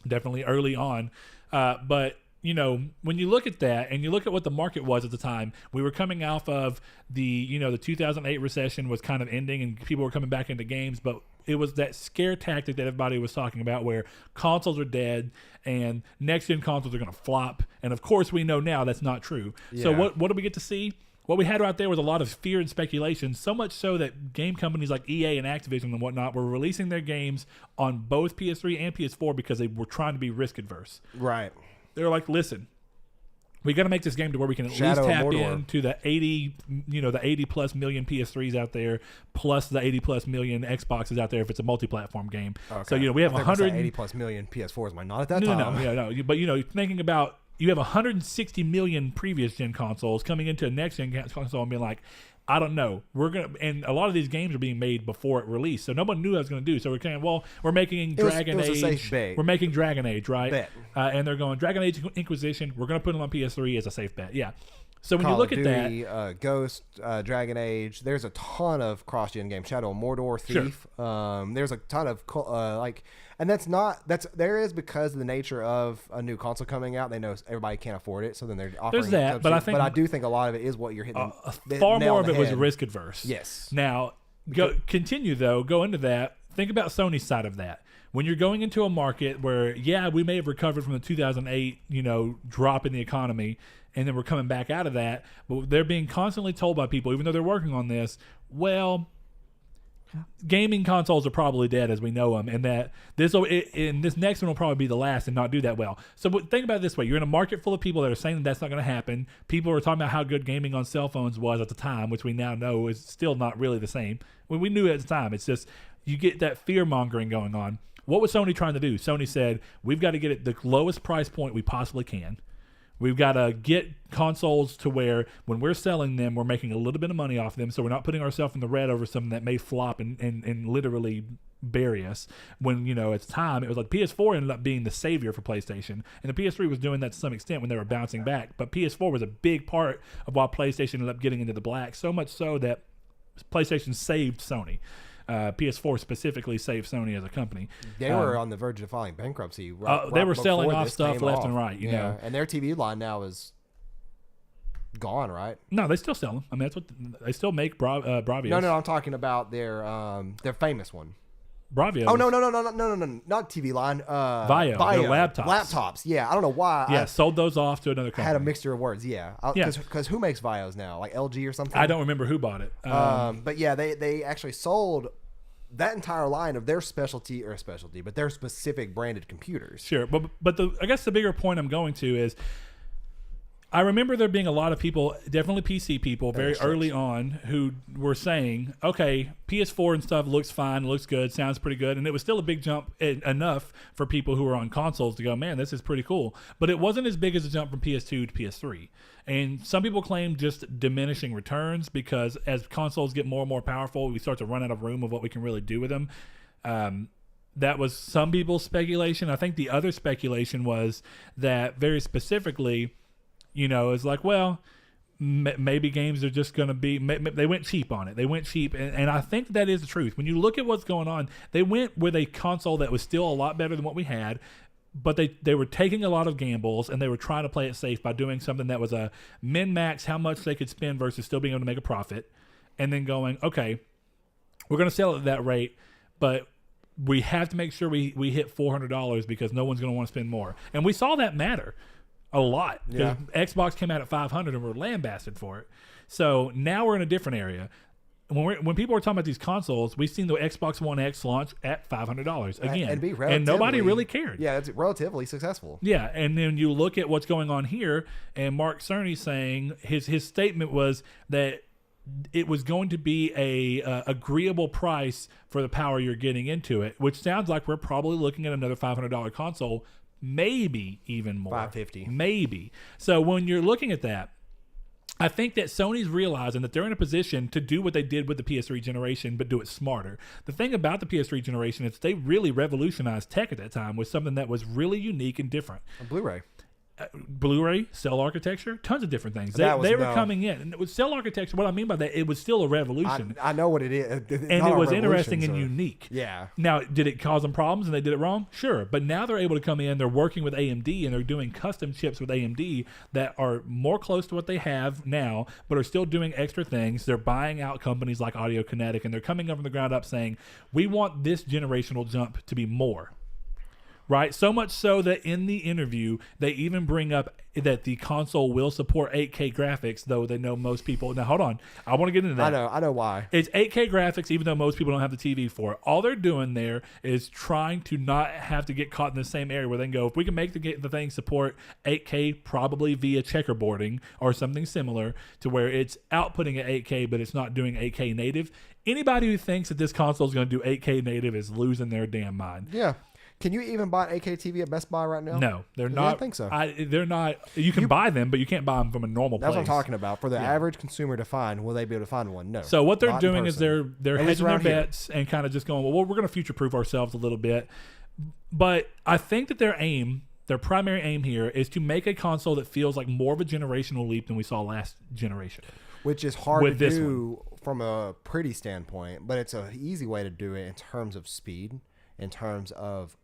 Definitely early on, but you know, when you look at that and you look at what the market was at the time, we were coming off of the 2008 recession was kind of ending and people were coming back into games, but it was that scare tactic that everybody was talking about where consoles are dead and next-gen consoles are going to flop. And, of course, we know now that's not true. Yeah. So what do we get to see? What we had out there was a lot of fear and speculation, so much so that game companies like EA and Activision and whatnot were releasing their games on both PS3 and PS4 because they were trying to be risk-adverse. Right. They were like, listen, we got to make this game to where we can at least tap into the 80 plus million PS3s out there, plus the 80 plus million Xboxes out there if it's a multi-platform game. Okay. So we have 180 plus million PS4s. Might not at that time. No. But thinking about you have 160 million previous gen consoles coming into a next gen console and being like, I don't know. And a lot of these games are being made before it released, so no one knew what I was going to do. So we're making Dragon Age. A safe bet. We're making Dragon Age, right? Bet. And they're going Dragon Age Inquisition. We're going to put them on PS3 as a safe bet. Yeah. So when Call you look of Duty, at that, Ghost, Dragon Age, there's a ton of cross-gen games. Shadow of Mordor, Thief. Sure. There's a ton of and there is because of the nature of a new console coming out. They know everybody can't afford it, so then they're offering. There's that, but I do think a lot of it is what you're hitting. Far more of it was risk adverse. Yes. Now, go into that. Think about Sony's side of that. When you're going into a market where, we may have recovered from the 2008, drop in the economy, and then we're coming back out of that, but they're being constantly told by people, even though they're working on this, gaming consoles are probably dead as we know them, and that this next one will probably be the last and not do that well. So think about it this way. You're in a market full of people that are saying that's not going to happen. People are talking about how good gaming on cell phones was at the time, which we now know is still not really the same. We knew it at the time. It's just you get that fear-mongering going on. What was Sony trying to do? Sony said, we've got to get it the lowest price point we possibly can. We've got to get consoles to where when we're selling them, we're making a little bit of money off them, so we're not putting ourselves in the red over something that may flop and literally bury us. When, at the time, it was like PS4 ended up being the savior for PlayStation, and the PS3 was doing that to some extent when they were bouncing back, but PS4 was a big part of why PlayStation ended up getting into the black, so much so that PlayStation saved Sony. PS4 specifically saved Sony as a company. They were on the verge of filing bankruptcy. They were selling off stuff left and right, you know. And their TV line now is gone, right? No, they still sell them. I mean, that's what they still make. Bravios. No, I'm talking about their famous one. Bravio. Oh no, not TV line. Vio, their laptops. Yeah, I don't know why. Yeah, sold those off to another company. Had a mixture of words. Yeah, because who makes Vios now? Like LG or something? I don't remember who bought it. But yeah, they actually sold that entire line of their but their specific branded computers. Sure, but I guess the bigger point I'm going to is, I remember there being a lot of people, definitely PC people, very early on, who were saying, okay, PS4 and stuff looks fine, looks good, sounds pretty good. And it was still a big jump enough for people who were on consoles to go, man, this is pretty cool. But it wasn't as big as a jump from PS2 to PS3. And some people claim just diminishing returns because as consoles get more and more powerful, we start to run out of room of what we can really do with them. That was some people's speculation. I think the other speculation was that very specifically, you know, it's like, well, maybe games are just going to be... They went cheap on it. They went cheap, and I think that is the truth. When you look at what's going on, they went with a console that was still a lot better than what we had, but they were taking a lot of gambles, and they were trying to play it safe by doing something that was a min-max how much they could spend versus still being able to make a profit, and then going, okay, we're going to sell it at that rate, but we have to make sure we hit $400 because no one's going to want to spend more. And we saw that matter a lot. Yeah. Xbox came out at $500 and we're lambasted for it. So now we're in a different area. When people are talking about these consoles, we've seen the Xbox One X launch at $500 again, and nobody really cared. Yeah, it's relatively successful. Yeah, and then you look at what's going on here, and Mark Cerny saying his statement was that it was going to be a agreeable price for the power you're getting into it, which sounds like we're probably looking at another $500 console. Maybe even more. $550. Maybe. So when you're looking at that, I think that Sony's realizing that they're in a position to do what they did with the PS3 generation, but do it smarter. The thing about the PS3 generation is they really revolutionized tech at that time with something that was really unique and different. A Blu-ray, cell architecture, tons of different things. They were coming in. And with cell architecture, what I mean by that, it was still a revolution. I know what it is. And it was interesting and unique. Yeah. Now, did it cause them problems and they did it wrong? Sure. But now they're able to come in, they're working with AMD, and they're doing custom chips with AMD that are more close to what they have now, but are still doing extra things. They're buying out companies like Audio Kinetic, and they're coming up from the ground up saying, we want this generational jump to be more. Right? So much so that in the interview, they even bring up that the console will support 8K graphics, though they know most people... Now, hold on. I want to get into that. I know why. It's 8K graphics, even though most people don't have the TV for it. All they're doing there is trying to not have to get caught in the same area where they can go, if we can make the thing support 8K, probably via checkerboarding or something similar, to where it's outputting at 8K, but it's not doing 8K native. Anybody who thinks that this console is going to do 8K native is losing their damn mind. Yeah. Can you even buy an 8K TV at Best Buy right now? No, they're not. I don't think so. They're not. You can buy them, but you can't buy them from a normal place. That's what I'm talking about. For the average consumer to find, will they be able to find one? No. So what they're doing is they're hedging their bets and kind of just going, well, we're going to future-proof ourselves a little bit. But I think that their primary aim here is to make a console that feels like more of a generational leap than we saw last generation. Which is hard to do from a pretty standpoint, but it's an easy way to do it in terms of speed, in terms of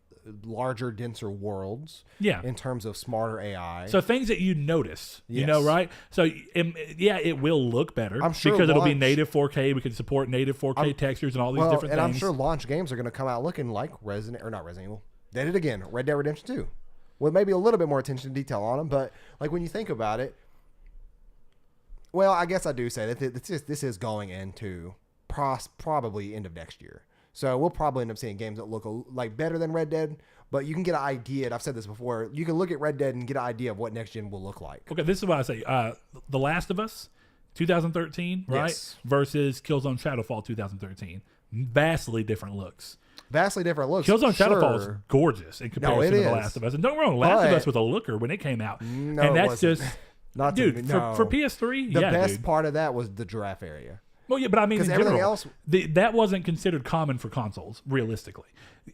larger, denser worlds. Yeah. In terms of smarter AI. So things that you notice, you know, right? So it will look better. I'm sure because it'll be native 4K. We can support native 4K textures and all these different things. And I'm sure launch games are going to come out looking like Red Dead again, Red Dead Redemption 2. With maybe a little bit more attention to detail on them, but like when you think about it, well, I guess I do say that this is going into probably end of next year. So we'll probably end up seeing games that look like better than Red Dead, but you can get an idea, and I've said this before, you can look at Red Dead and get an idea of what next gen will look like. Okay, this is what I say. The Last of Us, 2013, right? Yes. Versus Killzone Shadowfall, 2013. Vastly different looks. Killzone Shadowfall is gorgeous in comparison to The Last of Us. And don't get me wrong, Last of Us was a looker when it came out. No, and that's just... Not dude, for PS3, the best part of that was the giraffe area. Well, yeah, but I mean, in everything general, else, that wasn't considered common for consoles, realistically.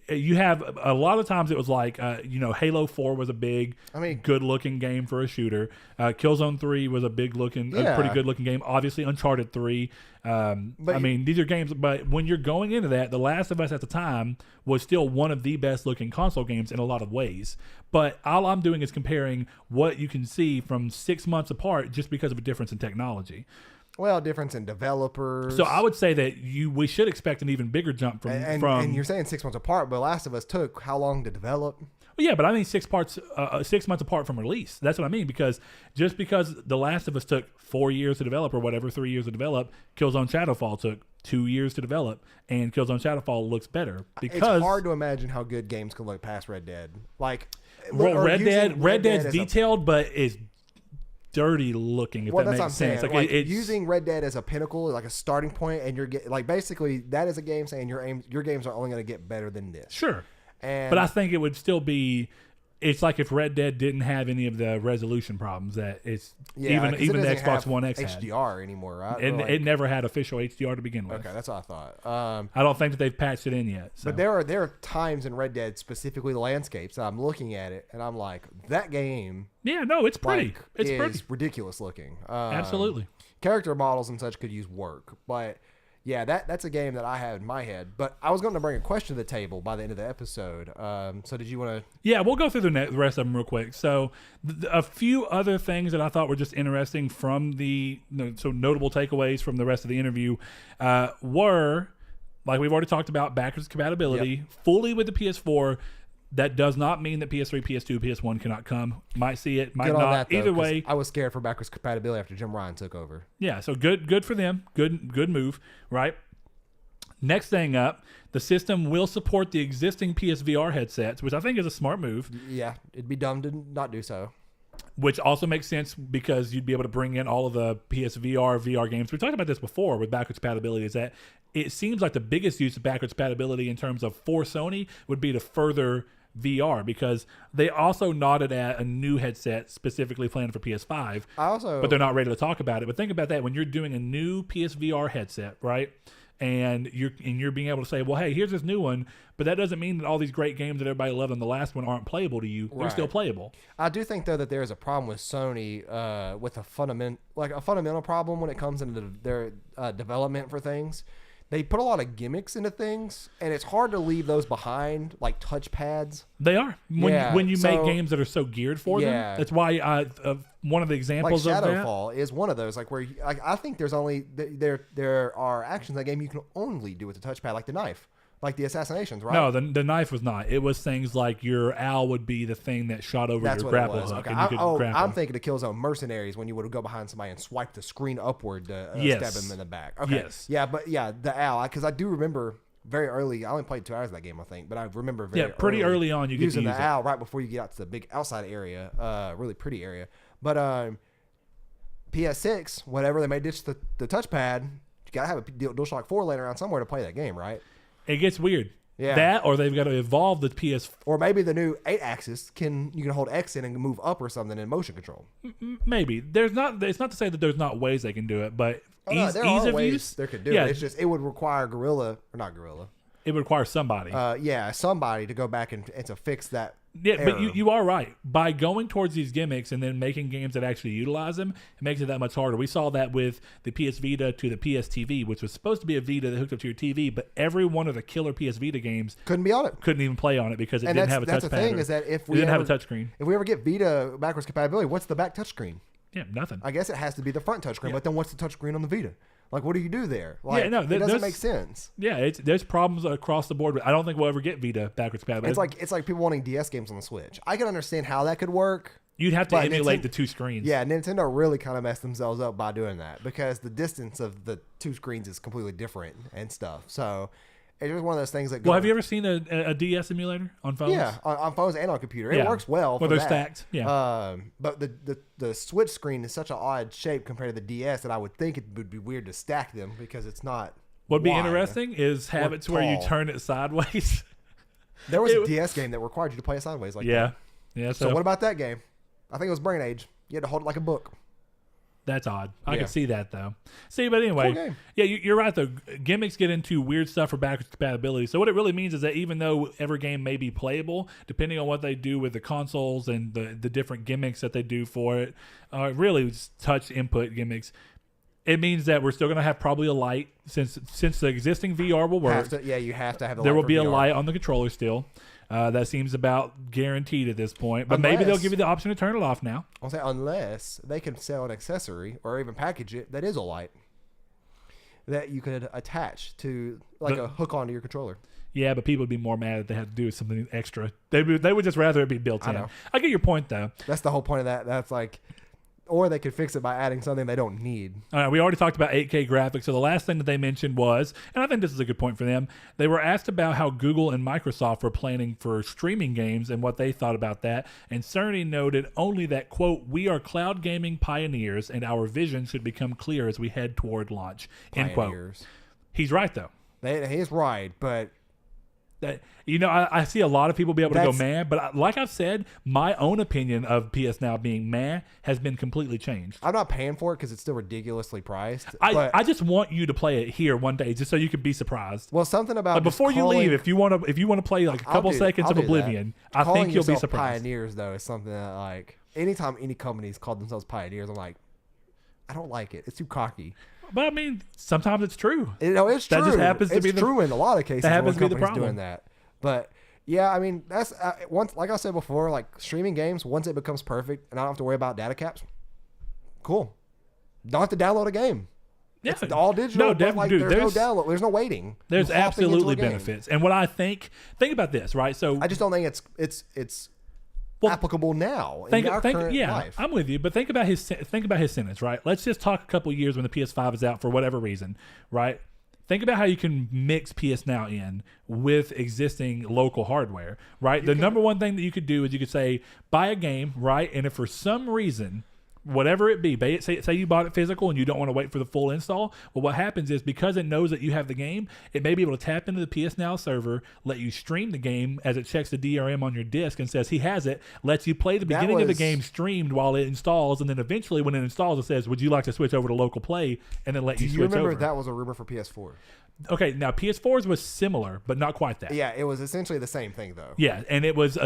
You have a lot of times it was like, Halo 4 was a big, good-looking game for a shooter. Killzone 3 was a pretty good-looking game. Obviously, Uncharted 3. These are games, but when you're going into that, The Last of Us at the time was still one of the best-looking console games in a lot of ways. But all I'm doing is comparing what you can see from 6 months apart just because of a difference in technology. Well, difference in developers. So I would say that we should expect an even bigger jump from. And you're saying 6 months apart, but Last of Us took how long to develop? Well, yeah, but I mean 6 months apart from release. That's what I mean, because just because The Last of Us took 4 years to develop or whatever, 3 years to develop, Killzone Shadowfall took 2 years to develop, and Killzone Shadowfall looks better. Because it's hard to imagine how good games can look past Red Dead. Red Dead's detailed, but is dirty looking, if that makes sense. It's using Red Dead as a pinnacle, like a starting point, and you're basically that is a game saying your games are only going to get better than this. Sure. But I think it would still be. It's like if Red Dead didn't have any of the resolution problems that even the Xbox One X had. HDR anymore, right? And it never had official HDR to begin with. Okay, that's what I thought. I don't think that they've patched it in yet. So. But there are times in Red Dead, specifically the landscapes, that I'm looking at it and I'm like, that game. Yeah, no, it's pretty. It's pretty ridiculous looking. Absolutely. Character models and such could use work, but. Yeah, that's a game that I had in my head. But I was going to bring a question to the table by the end of the episode. So did you want to... Yeah, we'll go through the rest of them real quick. So a few other things that I thought were just interesting from notable takeaways from the rest of the interview were, like we've already talked about, backwards compatibility, fully with the PS4. That does not mean that PS3, PS2, PS1 cannot come. Might see it, might not. Either way, I was scared for backwards compatibility after Jim Ryan took over. Yeah, so good for them. Good move, right? Next thing up, the system will support the existing PSVR headsets, which I think is a smart move. Yeah, it'd be dumb to not do so. Which also makes sense because you'd be able to bring in all of the PSVR, VR games. We talked about this before with backwards compatibility, is that it seems like the biggest use of backwards compatibility in terms of for Sony would be to further VR, because they also nodded at a new headset specifically planned for PS5, but they're not ready to talk about it. But think about that, when you're doing a new PSVR headset, right? And you're being able to say, well, hey, here's this new one, but that doesn't mean that all these great games that everybody loved on the last one aren't playable to you. They're still playable. I do think though that there is a problem with Sony with a fundamental problem when it comes into their development for things. They put a lot of gimmicks into things, and it's hard to leave those behind, like touchpads. They are. When you make games that are so geared for them. That's why one of the examples like of that. Shadowfall is one of those, like where I think there's only there are actions in that game you can only do with the touchpad, like the knife. Like the assassinations, right? No, the knife was not. It was things like your owl would be the thing that shot over your grapple hook. Okay. And you could grapple. I'm thinking of Killzone Mercenaries when you would go behind somebody and swipe the screen upward to stab them in the back. Okay. Yes. Yeah, but the owl, because I do remember very early. I only played 2 hours of that game, I think, but I remember pretty early on you could using use the owl right before you get out to the big outside area, really pretty area. But PS6, whatever, they may ditch the touchpad. You gotta have a DualShock 4 laying around somewhere to play that game, right? It gets weird. Yeah. That, or they've got to evolve the PS. Or maybe the new 8-axis you can hold X in and move up or something in motion control. Maybe it's not to say that there's not ways they can do it, but ease of use there could do it. It's just it would require It would require somebody. Somebody to go back and to fix that. Yeah, error. But you are right. By going towards these gimmicks and then making games that actually utilize them, it makes it that much harder. We saw that with the PS Vita to the PS TV, which was supposed to be a Vita that hooked up to your TV, but every one of the killer PS Vita games couldn't be on it. Couldn't even play on it because it didn't have a touchpad. That's the thing, is that if we didn't have a touchscreen. If we ever get Vita backwards compatibility, what's the back touchscreen? Yeah, nothing. I guess it has to be the front touchscreen, but then what's the touchscreen on the Vita? Like, what do you do there? Like, it doesn't make sense. Yeah, there's problems across the board, but I don't think we'll ever get Vita backwards compatibility. It's like people wanting DS games on the Switch. I can understand how that could work. You'd have to emulate the two screens. Yeah, Nintendo really kind of messed themselves up by doing that because the distance of the two screens is completely different and stuff. So it's just one of those things that. Well, have you ever seen a DS emulator on phones? Yeah, on phones and on computer. It works well. Where they're stacked. Yeah. But the Switch screen is such an odd shape compared to the DS that I would think it would be weird to stack them because it's not. What'd be interesting is have it to where you turn it sideways. There was a DS game that required you to play it sideways like that. Yeah. So what about that game? I think it was Brain Age. You had to hold it like a book. That's odd. I Yeah. can see that though. See, but anyway, Cool game. yeah, you're right though. Gimmicks get into weird stuff for backwards compatibility. So what it really means is that even though every game may be playable, depending on what they do with the consoles and the different gimmicks that they do for it, really just touch input gimmicks. It means that we're still going to have probably a light since the existing VR will work. You have to have the There light will for be a VR. light on the controller still. That seems about guaranteed at this point. But maybe they'll Unless- give you the option to turn it off now. I'll say unless they can sell an accessory or even package it that is a light that you could attach to like a hook onto your controller. Yeah, but people would be more mad if they had to do something extra. They would just rather it be built in. know. I get your point though. That's the whole point of that. That's like, or they could fix it by adding something they don't need. All right, we already talked about 8K graphics. So the last thing that they mentioned was, and I think this is a good point for them, they were asked about how Google and Microsoft were planning for streaming games and what they thought about that. And Cerny noted only that, quote, "We are cloud gaming pioneers and our vision should become clear as we head toward launch," end quote. Pioneers. He's right, though. He's right, but That, I see a lot of people be able to go That's- meh, but like I've said, my own opinion of PS Now being meh has been completely changed. I'm not paying for it because it's still ridiculously priced. I just want you to play it here one day, just so you can be surprised. well, something about Like before you leave, if you want to play like a couple seconds I'll of do that. Oblivion, I Calling think you'll be yourself surprised. Pioneers, though, is something that like anytime any companies call themselves pioneers, I'm like, I don't like it. It's too cocky. But I mean, sometimes it's true. It's true. That just happens to it's be the- true in a lot of cases. that happens when to be the companies problem. doing that. But yeah, I mean, that's once, like I said before, like streaming games, once it becomes perfect and I don't have to worry about data caps, cool. Don't have to download a game. Yeah, It's all digital. No, but like, dude, there's no download. There's no waiting. there's You're hopping into absolutely a game. benefits. And what I think about this, right? So I just don't think it's Well, applicable now in our current life. I'm with you, but think about his sentence, right? Let's just talk a couple years when the PS5 is out for whatever reason, right? Think about how you can mix PS Now in with existing local hardware, right? The number one thing that you could do is you could say buy a game, right? And if for some reason, whatever it be, say you bought it physical and you don't want to wait for the full install, well, what happens is because it knows that you have the game, it may be able to tap into the PS Now server, let you stream the game as it checks the DRM on your disc and says he has it, lets you play the beginning of the game streamed while it installs, and then eventually when it installs, it says, would you like to switch over to local play, and then let you Do switch you remember over. that was a rumor for PS4? Okay, now PS4's was similar, but not quite that. Yeah, it was essentially the same thing though. Yeah, and it was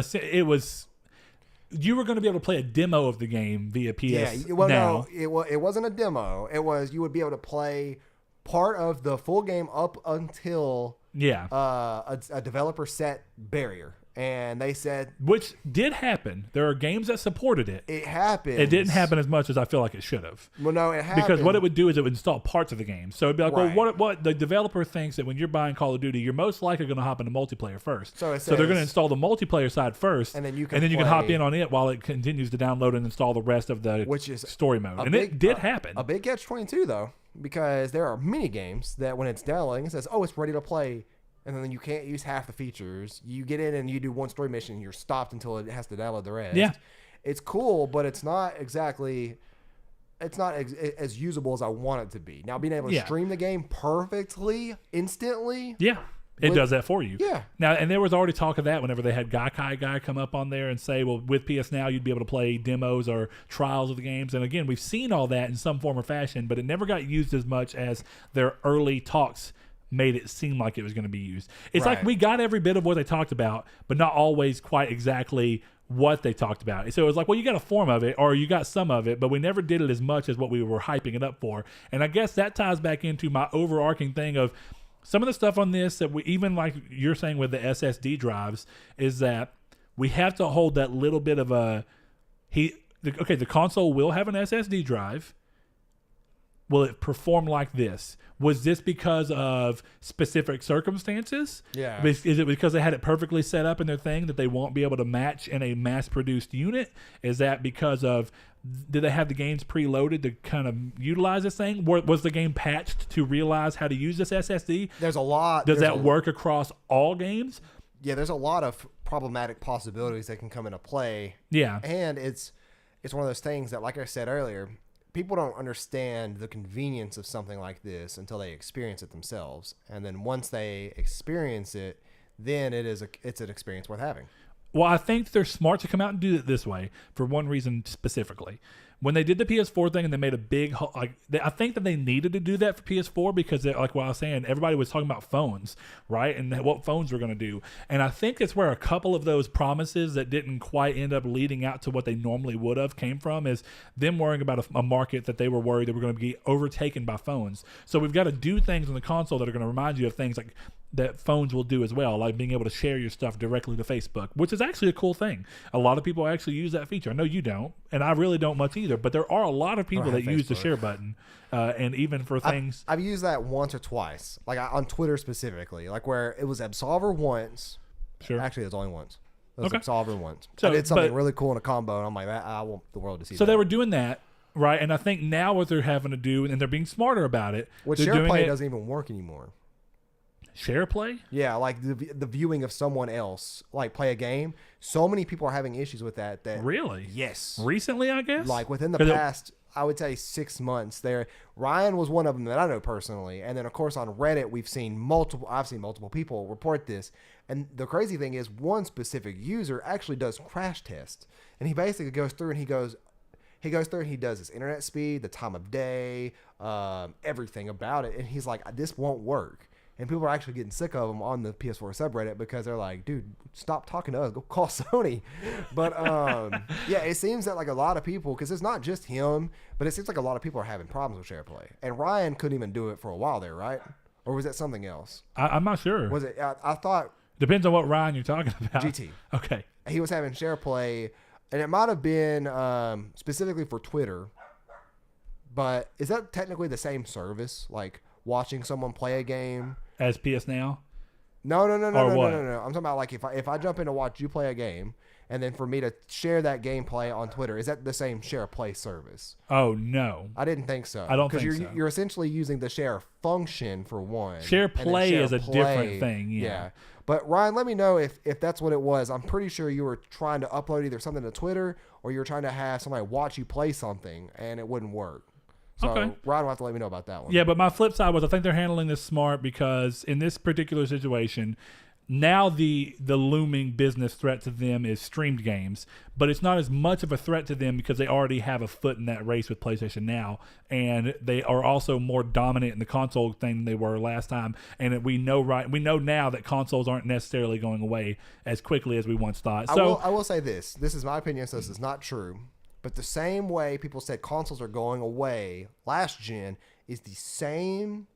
you were going to be able to play a demo of the game via PS Yeah, well, Now. no, it wasn't a demo. It was you would be able to play part of the full game up until Yeah. a developer set barrier, and they said Which did happen. There are games that supported it. it happened. It didn't happen as much as I feel like it should have. Well, no, it happened Because what it would do is it would install parts of the game. So it'd be like, Right. well, what the developer thinks that when you're buying Call of Duty, you're most likely going to hop into multiplayer first. So it they're going to says- install the multiplayer side first, And then you can hop play- in on it while it continues to download and install the rest of the Which is story mode. a And big- it did happen. A big catch-22 though, because there are many games that when it's downloading, it says, "Oh, it's ready to play." And then you can't use half the features. You get in and you do one story mission, and you're stopped until it has to download the rest. Yeah. It's cool, but it's not exactly. It's not as usable as I want it to be. Now, being able to Yeah. stream the game perfectly, instantly. Yeah. It With- does that for you. Yeah. Now, and there was already talk of that whenever they had Gaikai Guy come up on there and say, well, with PS Now, you'd be able to play demos or trials of the games. And again, we've seen all that in some form or fashion, but it never got used as much as their early talks made it seem like it was going to be used. It's like Right. we got every bit of what they talked about, but not always quite exactly what they talked about. So it was like, well, you got a form of it or you got some of it, but we never did it as much as what we were hyping it up for. And I guess that ties back into my overarching thing of some of the stuff on this that we, even like you're saying with the SSD drives, is that we have to hold that little bit of the console will have an SSD drive. Will it perform like this? Was this because of specific circumstances? Yeah. Is it because they had it perfectly set up in their thing that they won't be able to match in a mass-produced unit? Is that because of, did they have the games preloaded to kind of utilize this thing? Was the game patched to realize how to use this SSD? There's a lot. Does there's that a- work across all games? Yeah, there's a lot of problematic possibilities that can come into play. Yeah. And it's one of those things that, like I said earlier, people don't understand the convenience of something like this until they experience it themselves. And then once they experience it, then it's an experience worth having. Well, I think they're smart to come out and do it this way for one reason specifically. When they did the PS4 thing and they made a big, I think that they needed to do that for PS4 because, like what I was saying, everybody was talking about phones, right? And what phones were going to do. And I think that's where a couple of those promises that didn't quite end up leading out to what they normally would have came from is them worrying about a market that they were worried they were going to be overtaken by phones. So we've got to do things on the console that are going to remind you of things like that phones will do as well, like being able to share your stuff directly to Facebook, which is actually a cool thing. A lot of people actually use that feature. I know you don't, and I really don't much either, but there are a lot of people that use the share button, and even for things. I've used that once or twice, like on Twitter specifically, like where it was Absolver once. Sure. Actually, it was only once. It was Absolver once. So, I did something really cool in a combo, and I'm like, I want the world to see that. So they were doing that, right? And I think now what they're having to do, and they're being smarter about it. Which SharePlay doesn't even work anymore. Share play? Yeah, like the viewing of someone else like play a game. So many people are having issues with that. Really? Yes. Recently, I guess. Like within the past, I would say 6 months. There, Ryan was one of them that I know personally, and then of course on Reddit we've seen multiple. I've seen multiple people report this. And the crazy thing is, one specific user actually does crash tests, and he basically goes through and he does his internet speed, the time of day, everything about it, and he's like, this won't work. And people are actually getting sick of them on the PS4 subreddit because they're like, dude, stop talking to us. Go call Sony. But, yeah, it seems that, like, a lot of people, because it's not just him, but it seems like a lot of people are having problems with SharePlay. And Ryan couldn't even do it for a while there, right? Or was that something else? I'm not sure. Was it? I thought. Depends on what Ryan you're talking about. GT. Okay. He was having SharePlay, and it might have been specifically for Twitter. But is that technically the same service? Like, watching someone play a game as PS Now? No. I'm talking about like if I jump in to watch you play a game, and then for me to share that gameplay on Twitter, is that the same share play service? Oh no, I didn't think so. I don't think so. You're essentially using the share function for one. Share play is a different thing. Yeah. But Ryan, let me know if that's what it was. I'm pretty sure you were trying to upload either something to Twitter or you were trying to have somebody watch you play something, and it wouldn't work. So Ryan will have to let me know about that one. Yeah, but my flip side was I think they're handling this smart because in this particular situation, now the looming business threat to them is streamed games, but it's not as much of a threat to them because they already have a foot in that race with PlayStation Now, and they are also more dominant in the console thing than they were last time. And we know now that consoles aren't necessarily going away as quickly as we once thought. So I will say this. This is my opinion, so this is not true. But the same way people said consoles are going away last gen is the same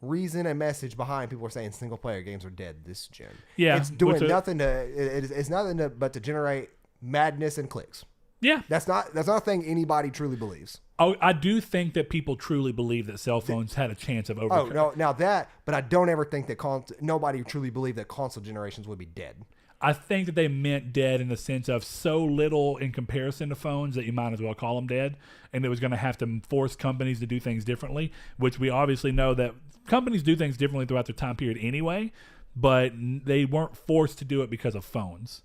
reason and message behind people are saying single player games are dead this gen. Yeah, it's doing nothing it's nothing but to generate madness and clicks. Yeah, that's not a thing anybody truly believes. Oh, I do think that people truly believe that cell phones had a chance of overcoming. Oh no, now that, but I don't ever think that nobody truly believed that console generations would be dead. I think that they meant dead in the sense of so little in comparison to phones that you might as well call them dead. And it was going to have to force companies to do things differently, which we obviously know that companies do things differently throughout their time period anyway, but they weren't forced to do it because of phones.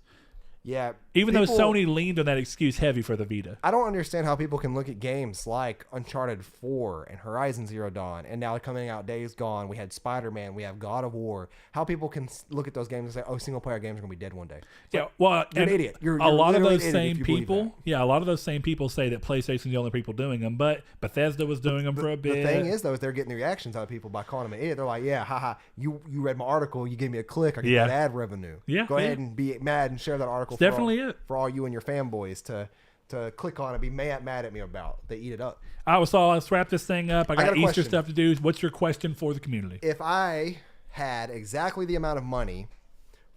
Yeah. Even though Sony leaned on that excuse heavy for the Vita. I don't understand how people can look at games like Uncharted 4 and Horizon Zero Dawn, and now coming out Days Gone, we had Spider-Man, we have God of War. How people can look at those games and say, oh, single-player games are going to be dead one day. Yeah, well, you're an idiot. You're a lot of those same people. Yeah, a lot of those same people say that PlayStation's the only people doing them, but Bethesda was doing them for a bit. The thing is, though, is they're getting the reactions out of people by calling them an idiot. They're like, yeah, haha, you read my article, you gave me a click, I get that ad revenue. Yeah, go ahead and be mad and share that article. For all you and your fanboys to click on and be mad at me about. They eat it up. All right, so let's wrap this thing up. I got Easter stuff to do. What's your question for the community? If I had exactly the amount of money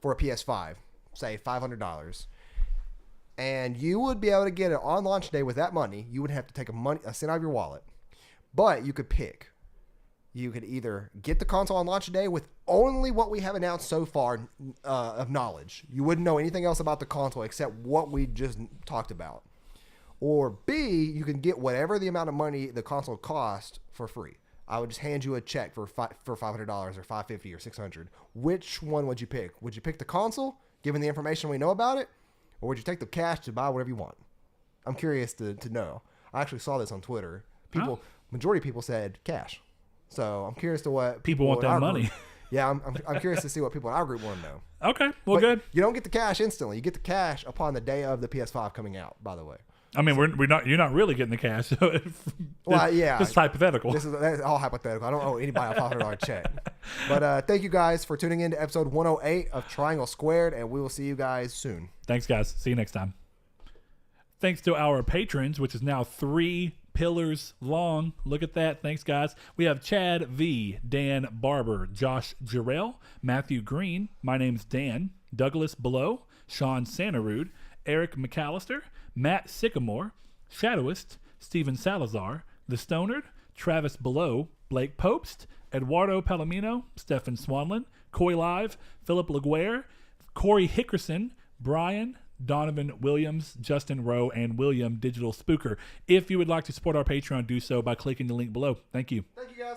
for a PS5, say $500, and you would be able to get it on launch day with that money, you would have to take a cent out of your wallet. But you could pick. You could either get the console on launch day with only what we have announced so far of knowledge. You wouldn't know anything else about the console except what we just talked about. Or B, you can get whatever the amount of money the console cost for free. I would just hand you a check for $500 or $550 or $600. Which one would you pick? Would you pick the console, given the information we know about it? Or would you take the cash to buy whatever you want? I'm curious to know. I actually saw this on Twitter. Majority of people said cash. So I'm curious to what people want that money. Yeah, I'm curious to see what people in our group want to know. Okay, well, But good. You don't get the cash instantly. You get the cash upon the day of the PS5 coming out, by the way. I mean, we're not. You're not really getting the cash. So Well, yeah. This is hypothetical. That's all hypothetical. I don't owe anybody a $500 check. But thank you guys for tuning in to episode 108 of Triangle Squared, and we will see you guys soon. Thanks, guys. See you next time. Thanks to our patrons, which is now 3 pillars long. Look at that. Thanks, guys. We have Chad V, Dan Barber, Josh Jarrell, Matthew Green, my name's Dan, Douglas Below, Sean Santarud, Eric McAllister, Matt Sycamore, Shadowist, Stephen Salazar, The Stonard, Travis Below, Blake Popst, Eduardo Palomino, Stefan Swanlin, Coy Live, Philip Laguerre, Corey Hickerson, Brian, Donovan Williams, Justin Rowe, and William Digital Spooker. If you would like to support our Patreon, do so by clicking the link below. Thank you. Thank you, guys.